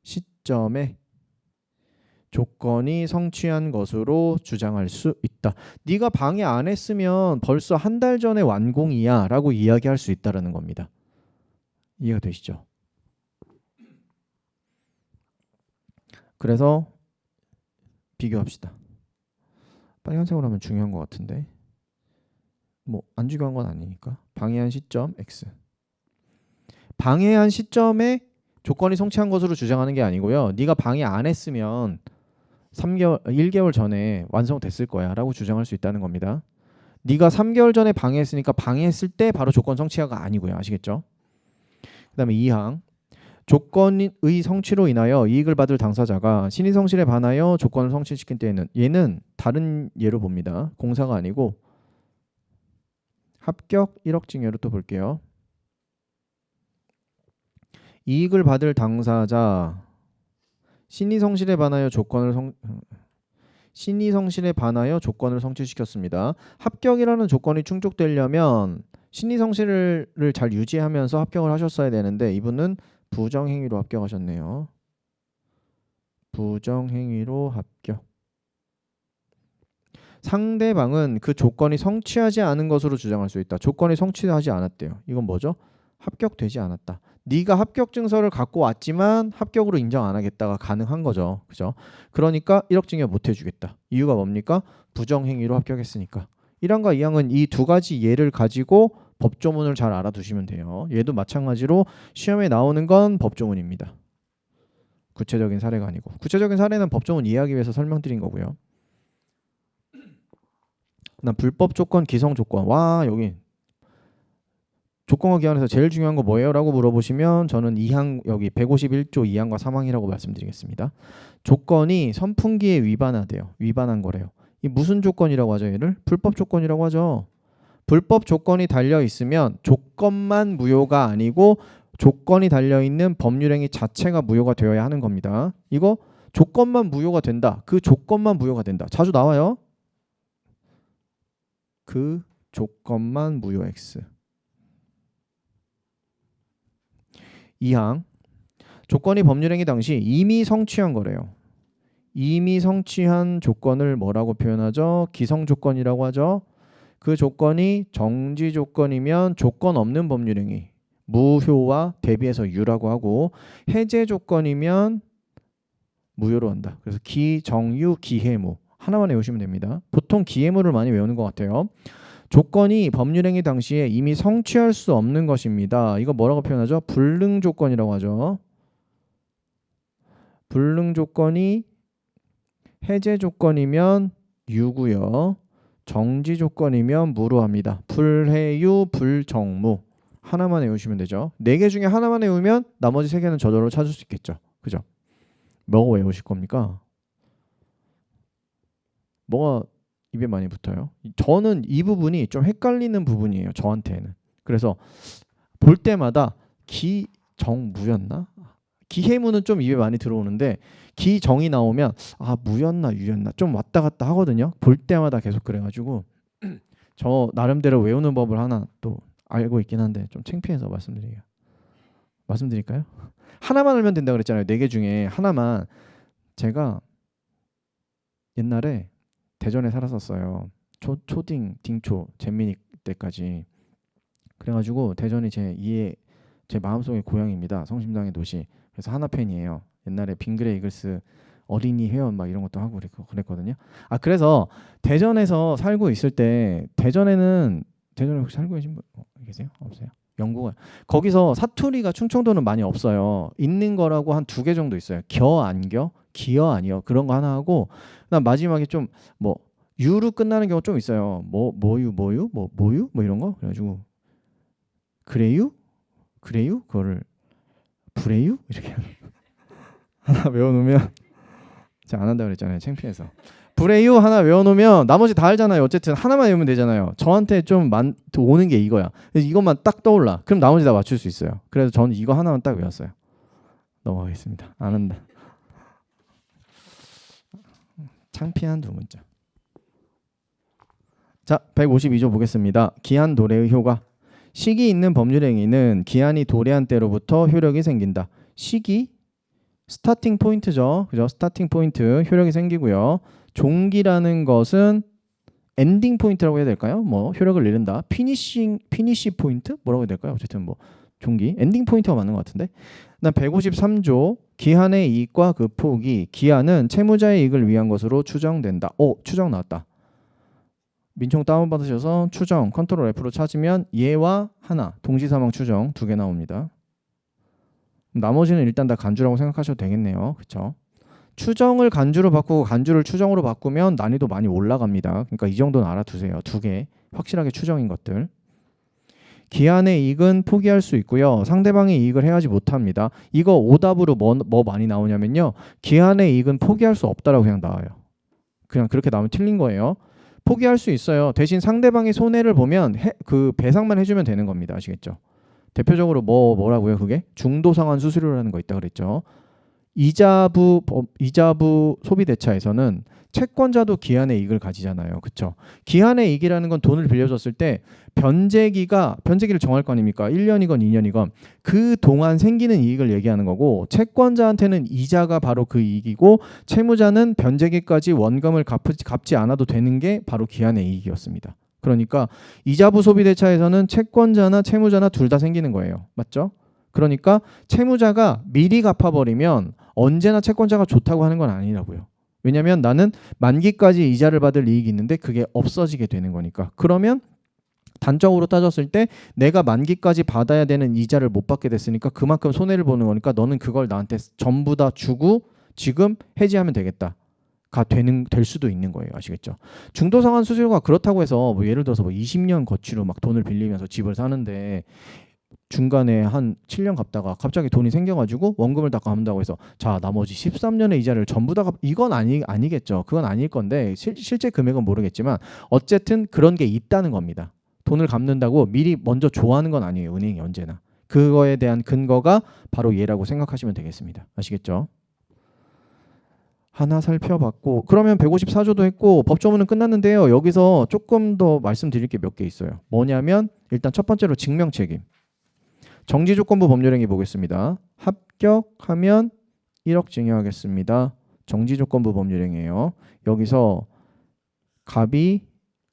시점에 조건이 성취한 것으로 주장할 수 있다. 네가 방해 안 했으면 벌써 한 달 전에 완공이야 라고 이야기할 수 있다는 겁니다. 이해가 되시죠? 그래서 비교합시다. 빨간색으로 하면 중요한 것 같은데 뭐 안 중요한 건 아니니까. 방해한 시점 X. 방해한 시점에 조건이 성취한 것으로 주장하는 게 아니고요. 네가 방해 안 했으면 1개월 전에 완성됐을 거야 라고 주장할 수 있다는 겁니다. 네가 3개월 전에 방해했으니까 방해했을 때 바로 조건 성취가 아니고요. 아시겠죠? 그 다음에 2항. 조건의 성취로 인하여 이익을 받을 당사자가 신의성실에 반하여 조건을 성취시킨 때에는, 얘는 다른 예로 봅니다. 공사가 아니고 합격 1억 징여로 또 볼게요. 이익을 받을 당사자 신의성실에 반하여 조건을 성취시켰습니다. 합격이라는 조건이 충족되려면 신의성실을 잘 유지하면서 합격을 하셨어야 되는데 이분은 부정행위로 합격하셨네요. 부정행위로 합격. 상대방은 그 조건이 성취하지 않은 것으로 주장할 수 있다. 조건이 성취하지 않았대요. 이건 뭐죠? 합격되지 않았다. 네가 합격 증서를 갖고 왔지만 합격으로 인정 안 하겠다가 가능한 거죠. 그죠? 그러니까 1억 징여 못 해주겠다. 이유가 뭡니까? 부정행위로 합격했으니까. 1항과 2항은 이 두 가지 예를 가지고 법조문을 잘 알아두시면 돼요. 얘도 마찬가지로 시험에 나오는 건 법조문입니다. 구체적인 사례가 아니고. 구체적인 사례는 법조문 이해하기 위해서 설명드린 거고요. 그다음 불법 조건, 기성 조건. 와, 여기 조건과 기한에서 제일 중요한 거 뭐예요? 라고 물어보시면 저는 2항 여기 151조 2항과 3항이라고 말씀드리겠습니다. 조건이 선풍기에 위반하대요. 위반한 거래요. 이 무슨 조건이라고 하죠? 얘를? 불법 조건이라고 하죠. 불법 조건이 달려 있으면 조건만 무효가 아니고 조건이 달려 있는 법률행위 자체가 무효가 되어야 하는 겁니다. 이거 조건만 무효가 된다. 그 조건만 무효가 된다. 자주 나와요. 그 조건만 무효 X. 2항. 조건이 법률행위 당시 이미 성취한 거래요. 이미 성취한 조건을 뭐라고 표현하죠? 기성조건이라고 하죠. 그 조건이 정지 조건이면 조건 없는 법률행위, 무효와 대비해서 유라고 하고, 해제 조건이면 무효로 한다. 그래서 기정유, 기해무 하나만 외우시면 됩니다. 보통 기해무를 많이 외우는 것 같아요. 조건이 법률행위 당시에 이미 성취할 수 없는 것입니다. 이거 뭐라고 표현하죠? 불능 조건이라고 하죠. 불능 조건이 해제 조건이면 유고요. 정지 조건이면 무로합니다. 불해유, 불정무 하나만 외우시면 되죠. 4개 중에 하나만 외우면 나머지 3개는 저절로 찾을 수 있겠죠. 그죠? 뭐가 외우실 겁니까? 뭐가 입에 많이 붙어요? 저는 이 부분이 좀 헷갈리는 부분이에요. 저한테는. 그래서 볼 때마다 기정무였나? 기해무는 좀 입에 많이 들어오는데 기정이 나오면 아 무였나 유였나 좀 왔다 갔다 하거든요. 볼 때마다 계속 그래가지고 저 나름대로 외우는 법을 하나 또 알고 있긴 한데 좀 창피해서 말씀드릴까요? 하나만 알면 된다 그랬잖아요. 4개 중에 하나만. 제가 옛날에 대전에 살았었어요. 초딩 딩초 잼민이 때까지. 그래가지고 대전이 제 마음속의 고향입니다. 성심당의 도시. 그래서 하나 팬이에요. 옛날에 빙그레 이글스 어린이 회원 막 이런 것도 하고 그랬거든요. 아 그래서 대전에서 살고 있을 때 대전에 혹시 살고 계신 분 계세요? 없어요? 영국은 거기서 사투리가 충청도는 많이 없어요. 있는 거라고 한 2개 정도 있어요. 겨 안 겨, 기어 아니요 그런 거 하나 하고 그다음 마지막에 좀 뭐 유로 끝나는 경우 좀 있어요. 뭐유 모유 뭐 이런 거 그래가지고 그래유 그거를 브레유 이렇게 하나 외워놓으면 제가 안 한다고 그랬잖아요. 창피해서. 브레유 하나 외워놓으면 나머지 다 알잖아요. 어쨌든 하나만 외우면 되잖아요. 저한테 좀 오는 게 이거야. 그래서 이것만 딱 떠올라. 그럼 나머지 다 맞출 수 있어요. 그래서 저는 이거 하나만 딱 외웠어요. 넘어가겠습니다. 안 한다. 창피한 2문자. 자, 152조 보겠습니다. 기한 도래의 효과. 시기 있는 법률행위는 기한이 도래한 때로부터 효력이 생긴다. 시기 스타팅 포인트죠. 그죠? 스타팅 포인트 효력이 생기고요. 종기라는 것은 엔딩 포인트라고 해야 될까요? 뭐 효력을 잃는다. 피니시 포인트 뭐라고 해야 될까요? 어쨌든 뭐 종기 엔딩 포인트가 맞는 것 같은데. 그다음 153조 기한의 이익과 그 폭이 기한은 채무자의 이익을 위한 것으로 추정된다. 추정 나왔다. 민총 다운받으셔서 추정 컨트롤 F로 찾으면 얘와 하나 동시사망 추정 2개 나옵니다. 나머지는 일단 다 간주라고 생각하셔도 되겠네요. 그렇죠? 추정을 간주로 바꾸고 간주를 추정으로 바꾸면 난이도 많이 올라갑니다. 그러니까 이 정도는 알아두세요. 2개 확실하게 추정인 것들. 기한의 이익은 포기할 수 있고요. 상대방의 이익을 해야지 못합니다. 이거 오답으로 뭐 많이 나오냐면요. 기한의 이익은 포기할 수 없다라고 그냥 나와요. 그냥 그렇게 나오면 틀린 거예요. 포기할 수 있어요. 대신 상대방의 손해를 보면 그 배상만 해주면 되는 겁니다. 아시겠죠? 대표적으로 뭐라고요? 그게 중도상환 수수료라는 거 있다 그랬죠. 이자부 소비대차에서는 채권자도 기한의 이익을 가지잖아요. 그렇죠? 기한의 이익이라는 건 돈을 빌려줬을 때 변제기를 정할 거 아닙니까? 1년이건 2년이건 그 동안 생기는 이익을 얘기하는 거고 채권자한테는 이자가 바로 그 이익이고 채무자는 변제기까지 원금을 갚지 않아도 되는 게 바로 기한의 이익이었습니다. 그러니까 이자부 소비대차에서는 채권자나 채무자나 둘 다 생기는 거예요. 맞죠? 그러니까 채무자가 미리 갚아버리면 언제나 채권자가 좋다고 하는 건 아니라고요. 왜냐하면 나는 만기까지 이자를 받을 이익이 있는데 그게 없어지게 되는 거니까. 그러면 단적으로 따졌을 때 내가 만기까지 받아야 되는 이자를 못 받게 됐으니까 그만큼 손해를 보는 거니까 너는 그걸 나한테 전부 다 주고 지금 해지하면 되겠다. 될 수도 있는 거예요. 아시겠죠? 중도상환 수수료가 그렇다고 해서 뭐 예를 들어서 20년 거치로 막 돈을 빌리면서 집을 사는데 중간에 한 7년 갚다가 갑자기 돈이 생겨가지고 원금을 다 갚는다고 해서 자 나머지 13년의 이자를 전부 다 이건 아니겠죠. 그건 아닐 건데 실제 금액은 모르겠지만 어쨌든 그런 게 있다는 겁니다. 돈을 갚는다고 미리 먼저 좋아하는 건 아니에요. 은행이 언제나. 그거에 대한 근거가 바로 얘라고 생각하시면 되겠습니다. 아시겠죠? 하나 살펴봤고 그러면 154조도 했고 법조문은 끝났는데요. 여기서 조금 더 말씀드릴 게 몇 개 있어요. 뭐냐면 일단 첫 번째로 증명책임. 정지조건부 법률행위 보겠습니다. 합격하면 1억 징역하겠습니다. 정지조건부 법률행위예요. 여기서 갑이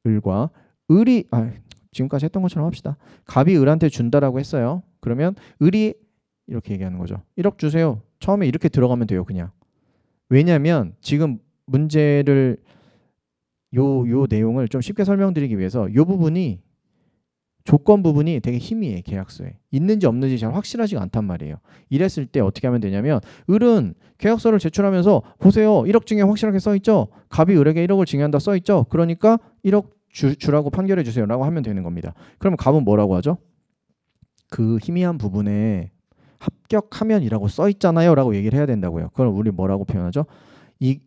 을과 을이 지금까지 했던 것처럼 합시다. 갑이 을한테 준다라고 했어요. 그러면 을이 이렇게 얘기하는 거죠. 1억 주세요. 처음에 이렇게 들어가면 돼요. 그냥. 왜냐하면 지금 문제를 요 내용을 좀 쉽게 설명드리기 위해서 요 부분이 조건 부분이 되게 희미해. 계약서에 있는지 없는지 잘 확실하지가 않단 말이에요. 이랬을 때 어떻게 하면 되냐면 을은 계약서를 제출하면서 보세요. 1억 징역 확실하게 써있죠. 갑이 을에게 1억을 징역한다 써있죠. 그러니까 1억 주라고 판결해 주세요 라고 하면 되는 겁니다. 그러면 갑은 뭐라고 하죠? 그 희미한 부분에 합격하면이라고 써있잖아요 라고 얘기를 해야 된다고요. 그럼 우리 뭐라고 표현하죠? 이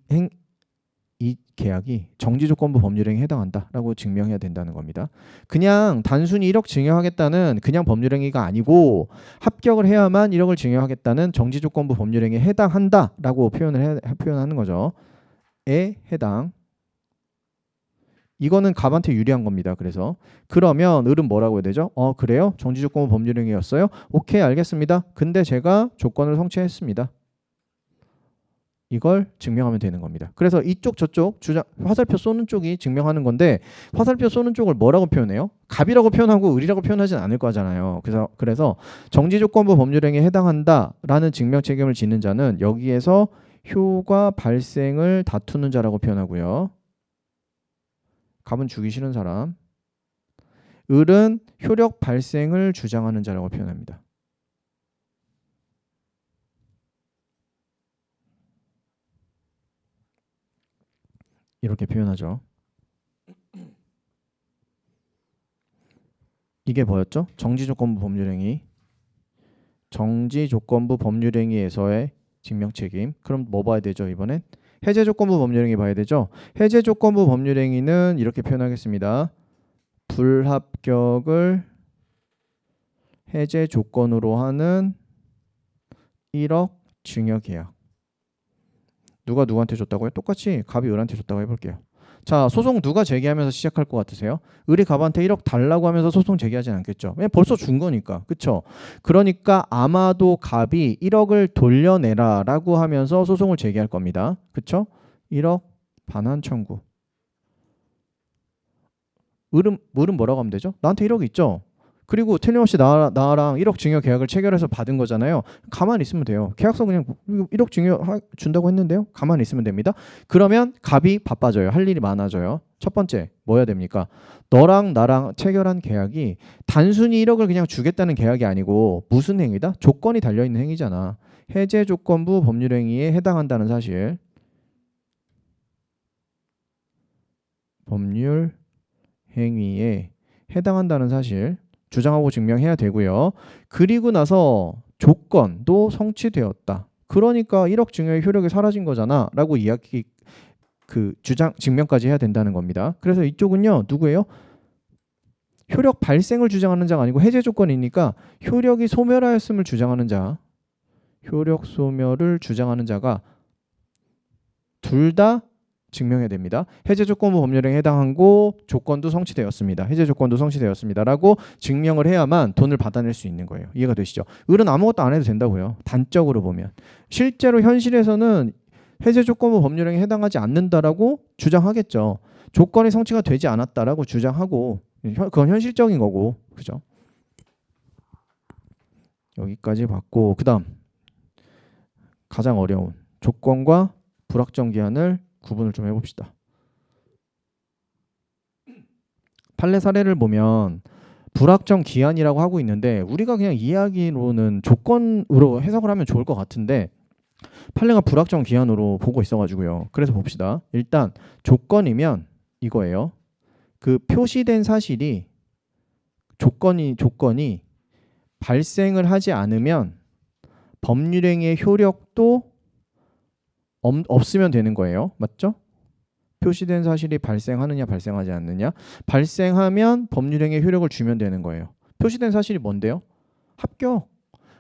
계약이 정지조건부 법률행위에 해당한다라고 증명해야 된다는 겁니다. 그냥 단순히 1억 증여하겠다는 그냥 법률행위가 아니고 합격을 해야만 1억을 증여하겠다는 정지조건부 법률행위에 해당한다라고 표현하는 거죠. 에 해당. 이거는 갑한테 유리한 겁니다. 그래서 그러면 을은 뭐라고 해야 되죠? 그래요? 정지조건부 법률행위였어요? 오케이 알겠습니다. 근데 제가 조건을 성취했습니다. 이걸 증명하면 되는 겁니다. 그래서 이쪽 저쪽 화살표 쏘는 쪽이 증명하는 건데 화살표 쏘는 쪽을 뭐라고 표현해요? 갑이라고 표현하고 을이라고 표현하진 않을 거잖아요. 그래서 정지조건부 법률행위에 해당한다라는 증명 책임을 지는 자는 여기에서 효과 발생을 다투는 자라고 표현하고요. 갑은 주기 싫은 사람, 을은 효력 발생을 주장하는 자라고 표현합니다. 이렇게 표현하죠. 이게 뭐였죠? 정지조건부 법률행위. 정지조건부 법률행위에서의 증명책임. 그럼 뭐 봐야 되죠? 이번엔 해제조건부 법률행위 봐야 되죠? 해제조건부 법률행위는 이렇게 표현하겠습니다. 불합격을 해제 조건으로 하는 1억 증여계약. 누가 누구한테 줬다고요? 똑같이 갑이 을한테 줬다고 해볼게요. 자, 소송 누가 제기하면서 시작할 것 같으세요? 을이 갑한테 1억 달라고 하면서 소송 제기하진 않겠죠. 왜냐면 벌써 준 거니까. 그쵸? 그러니까 아마도 갑이 1억을 돌려내라 라고 하면서 소송을 제기할 겁니다. 그쵸? 1억 반환 청구. 을은 뭐라고 하면 되죠? 나한테 1억 있죠? 그리고 틀림없이 나랑 1억 증여 계약을 체결해서 받은 거잖아요. 가만히 있으면 돼요. 계약서 그냥 1억 증여 준다고 했는데요. 가만히 있으면 됩니다. 그러면 갑이 바빠져요. 할 일이 많아져요. 첫 번째 뭐 해야 됩니까? 너랑 나랑 체결한 계약이 단순히 1억을 그냥 주겠다는 계약이 아니고 무슨 행위다? 조건이 달려있는 행위잖아. 해제 조건부 법률행위에 해당한다는 사실. 법률 행위에 해당한다는 사실 주장하고 증명해야 되고요. 그리고 나서 조건도 성취되었다. 그러니까 1억 증여의 효력이 사라진 거잖아 라고 이야기 주장 증명까지 해야 된다는 겁니다. 그래서 이쪽은요 누구예요? 효력 발생을 주장하는 자가 아니고 해제 조건이니까 효력이 소멸하였음을 주장하는 자, 효력 소멸을 주장하는 자가 둘 다 증명해야 됩니다. 해제 조건부 법률행위에 해당하고 조건도 성취되었습니다. 해제 조건도 성취되었습니다. 라고 증명을 해야만 돈을 받아낼 수 있는 거예요. 이해가 되시죠? 을은 아무것도 안 해도 된다고요. 단적으로 보면. 실제로 현실에서는 해제 조건부 법률행위에 해당하지 않는다라고 주장하겠죠. 조건이 성취가 되지 않았다라고 주장하고 그건 현실적인 거고. 그죠? 여기까지 봤고 그다음 가장 어려운 조건과 불확정 기한을 구분을 좀 해봅시다. 판례 사례를 보면 불확정 기한이라고 하고 있는데 우리가 그냥 이야기로는 조건으로 해석을 하면 좋을 것 같은데 판례가 불확정 기한으로 보고 있어가지고요. 그래서 봅시다. 일단 조건이면 이거예요. 그 표시된 사실이 조건이 발생을 하지 않으면 법률행위의 효력도 없으면 되는 거예요. 맞죠? 표시된 사실이 발생하느냐 발생하지 않느냐. 발생하면 법률행위의 효력을 주면 되는 거예요. 표시된 사실이 뭔데요?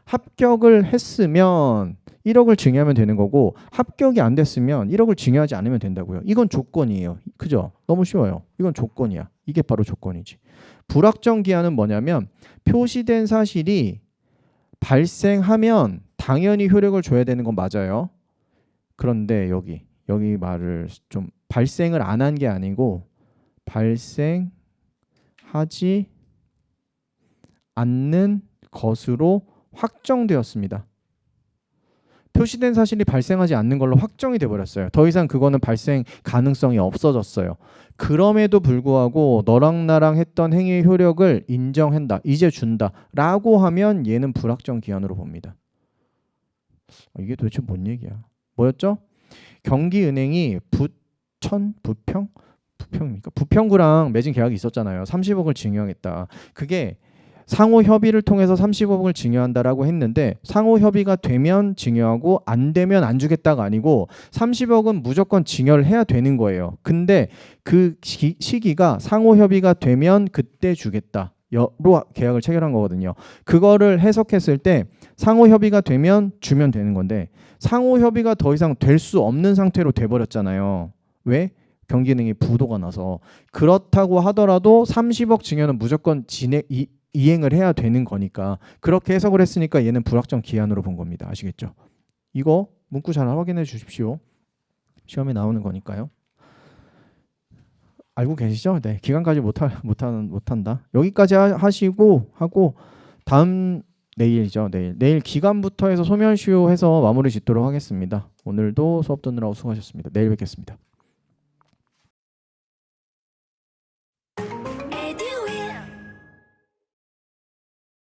합격을 했으면 1억을 증여하면 되는 거고 합격이 안 됐으면 1억을 증여하지 않으면 된다고요. 이건 조건이에요. 그죠? 너무 쉬워요. 이건 조건이야. 이게 바로 조건이지. 불확정 기한은 뭐냐면 표시된 사실이 발생하면 당연히 효력을 줘야 되는 건 맞아요. 그런데 여기 말을 좀 발생을 안 한 게 아니고 발생하지 않는 것으로 확정되었습니다. 표시된 사실이 발생하지 않는 걸로 확정이 돼버렸어요. 더 이상 그거는 발생 가능성이 없어졌어요. 그럼에도 불구하고 너랑 나랑 했던 행위의 효력을 인정한다, 이제 준다 라고 하면 얘는 불확정 기한으로 봅니다. 이게 도대체 뭔 얘기야? 뭐였죠? 경기은행이 부평구랑 맺은 계약이 있었잖아요. 30억을 증여하겠다. 그게 상호 협의를 통해서 30억을 증여한다라고 했는데 상호 협의가 되면 증여하고 안 되면 안 주겠다가 아니고 30억은 무조건 증여를 해야 되는 거예요. 근데 그 시기가 상호 협의가 되면 그때 주겠다. 로 계약을 체결한 거거든요. 그거를 해석했을 때 상호 협의가 되면 주면 되는 건데 상호 협의가 더 이상 될 수 없는 상태로 돼버렸잖아요. 왜? 경기은행이 부도가 나서. 그렇다고 하더라도 30억 증여는 무조건 이행을 해야 되는 거니까 그렇게 해석을 했으니까 얘는 불확정 기한으로 본 겁니다. 아시겠죠? 이거 문구 잘 확인해 주십시오. 시험에 나오는 거니까요. 알고 계시죠? 네, 기간까지 못한다. 여기까지 하시고 하고 다음 내일이죠. 내일 기간부터 해서 소면시효 해서 마무리 짓도록 하겠습니다. 오늘도 수업 듣느라고 수고하셨습니다. 내일 뵙겠습니다.